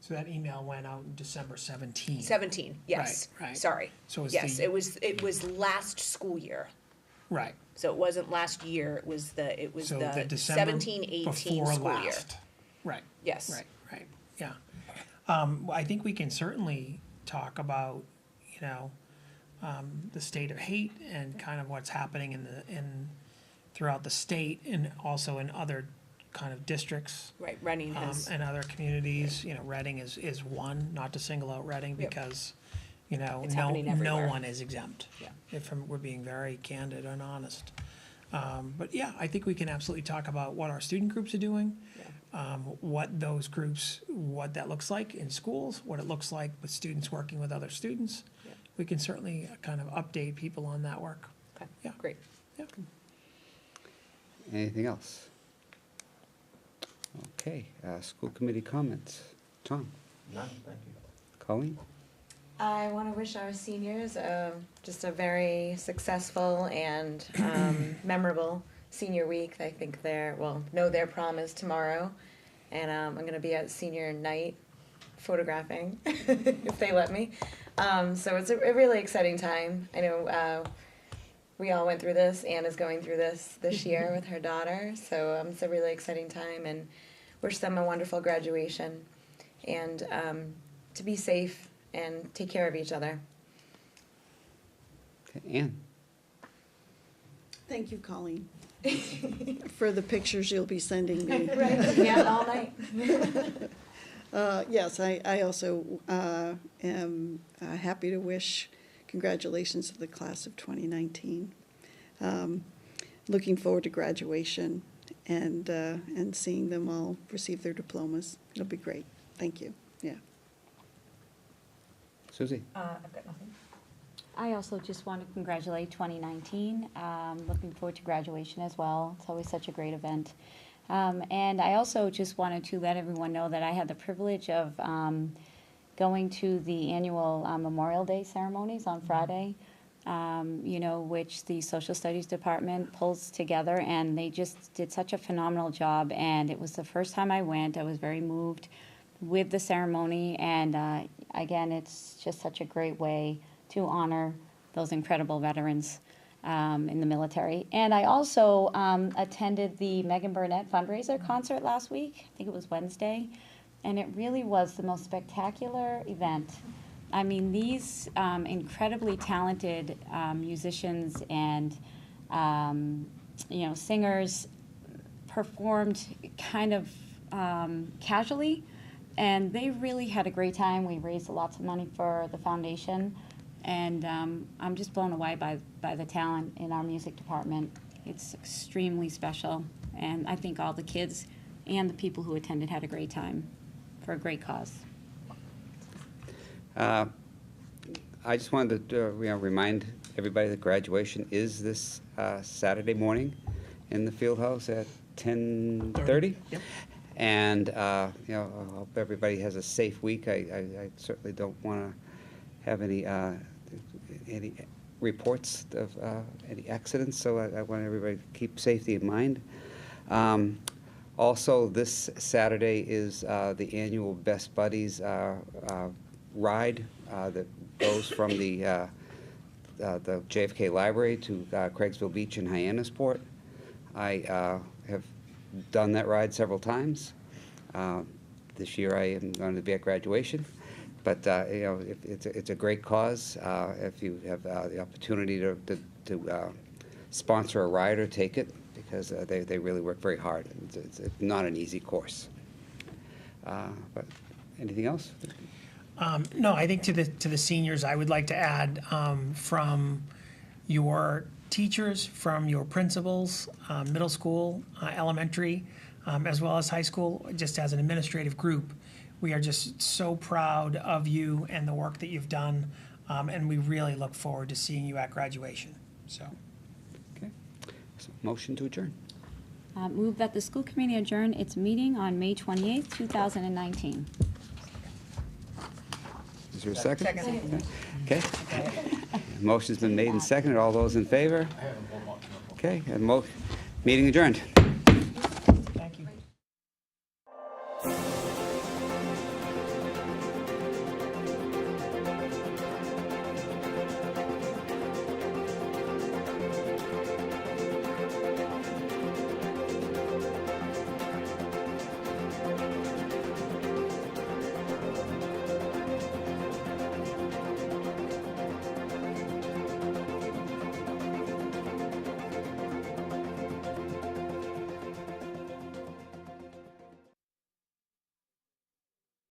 So that email went out in December 17. 17, yes. Right. Sorry. So it's yes, the- it was last school year. Right. So it wasn't last year, it was the So the December 17-18 before school year. last. Right. Yes. Right, yeah. I think we can certainly talk about, the state of hate and kind of what's happening throughout the state, and also in other kind of districts. Right, Reading has, And other communities, Reading is one, not to single out Reading, Yep. because, It's happening no everywhere. one is exempt. Yeah. If we're being very candid and honest. But yeah, I think we can absolutely talk about what our student groups are doing, what those groups, what that looks like in schools, what it looks like with students working with other students. Yeah. We can certainly kind of update people on that work. okay, Yeah. great. Yeah. Anything else? Okay, school committee comments. Tom? None, thank you. Colleen? I want to wish our seniors just a very successful and memorable senior week. I think know their prom is tomorrow, and I'm going to be at senior night photographing if they let me. So it's a really exciting time. I know we all went through this. Anne is going through this year with her daughter, so it's a really exciting time, and wish them a wonderful graduation, and to be safe and take care of each other. Okay, Ann? Thank you, Colleen, for the pictures you'll be sending me. Right, yeah, all night. Yes, I also am happy to wish congratulations to the class of 2019. Looking forward to graduation and seeing them all receive their diplomas. It'll be great. Thank you. Yeah. Susie? I've got nothing. I also just want to congratulate 2019. Looking forward to graduation as well. It's always such a great event. And I also just wanted to let everyone know that I had the privilege of going to the annual Memorial Day ceremonies on Friday, which the Social Studies Department pulls together, and they just did such a phenomenal job. And it was the first time I went. I was very moved with the ceremony, and again, it's just such a great way to honor those incredible veterans in the military. And I also attended the Megan Burnett fundraiser concert last week. I think it was Wednesday. And it really was the most spectacular event. I mean, these incredibly talented musicians and, singers performed kind of casually. And they really had a great time. We raised lots of money for the foundation. And I'm just blown away by the talent in our music department. It's extremely special. And I think all the kids and the people who attended had a great time for a great cause. I just wanted to remind everybody that graduation is this Saturday morning in the field house at 10:30. Yep. And I hope everybody has a safe week. I certainly don't want to have any reports of any accidents, so I want everybody to keep safety in mind. Also, this Saturday is the annual Best Buddies ride that goes from the JFK Library to Craigsville Beach and Hyannisport. I have done that ride several times. This year I am going to be at graduation. But it's a great cause. If you have the opportunity to sponsor a ride or take it, because they really work very hard. It's not an easy course. But anything else? No, I think to the seniors, I would like to add from your teachers, from your principals, middle school, elementary, as well as high school, just as an administrative group. We are just so proud of you and the work that you've done, and we really look forward to seeing you at graduation. So, Okay. So, motion to adjourn. Move that the school committee adjourn its meeting on May 28th, 2019. Is there a second? Okay. Motion's been made and seconded. All those in favor? Okay. And meeting adjourned. thank you.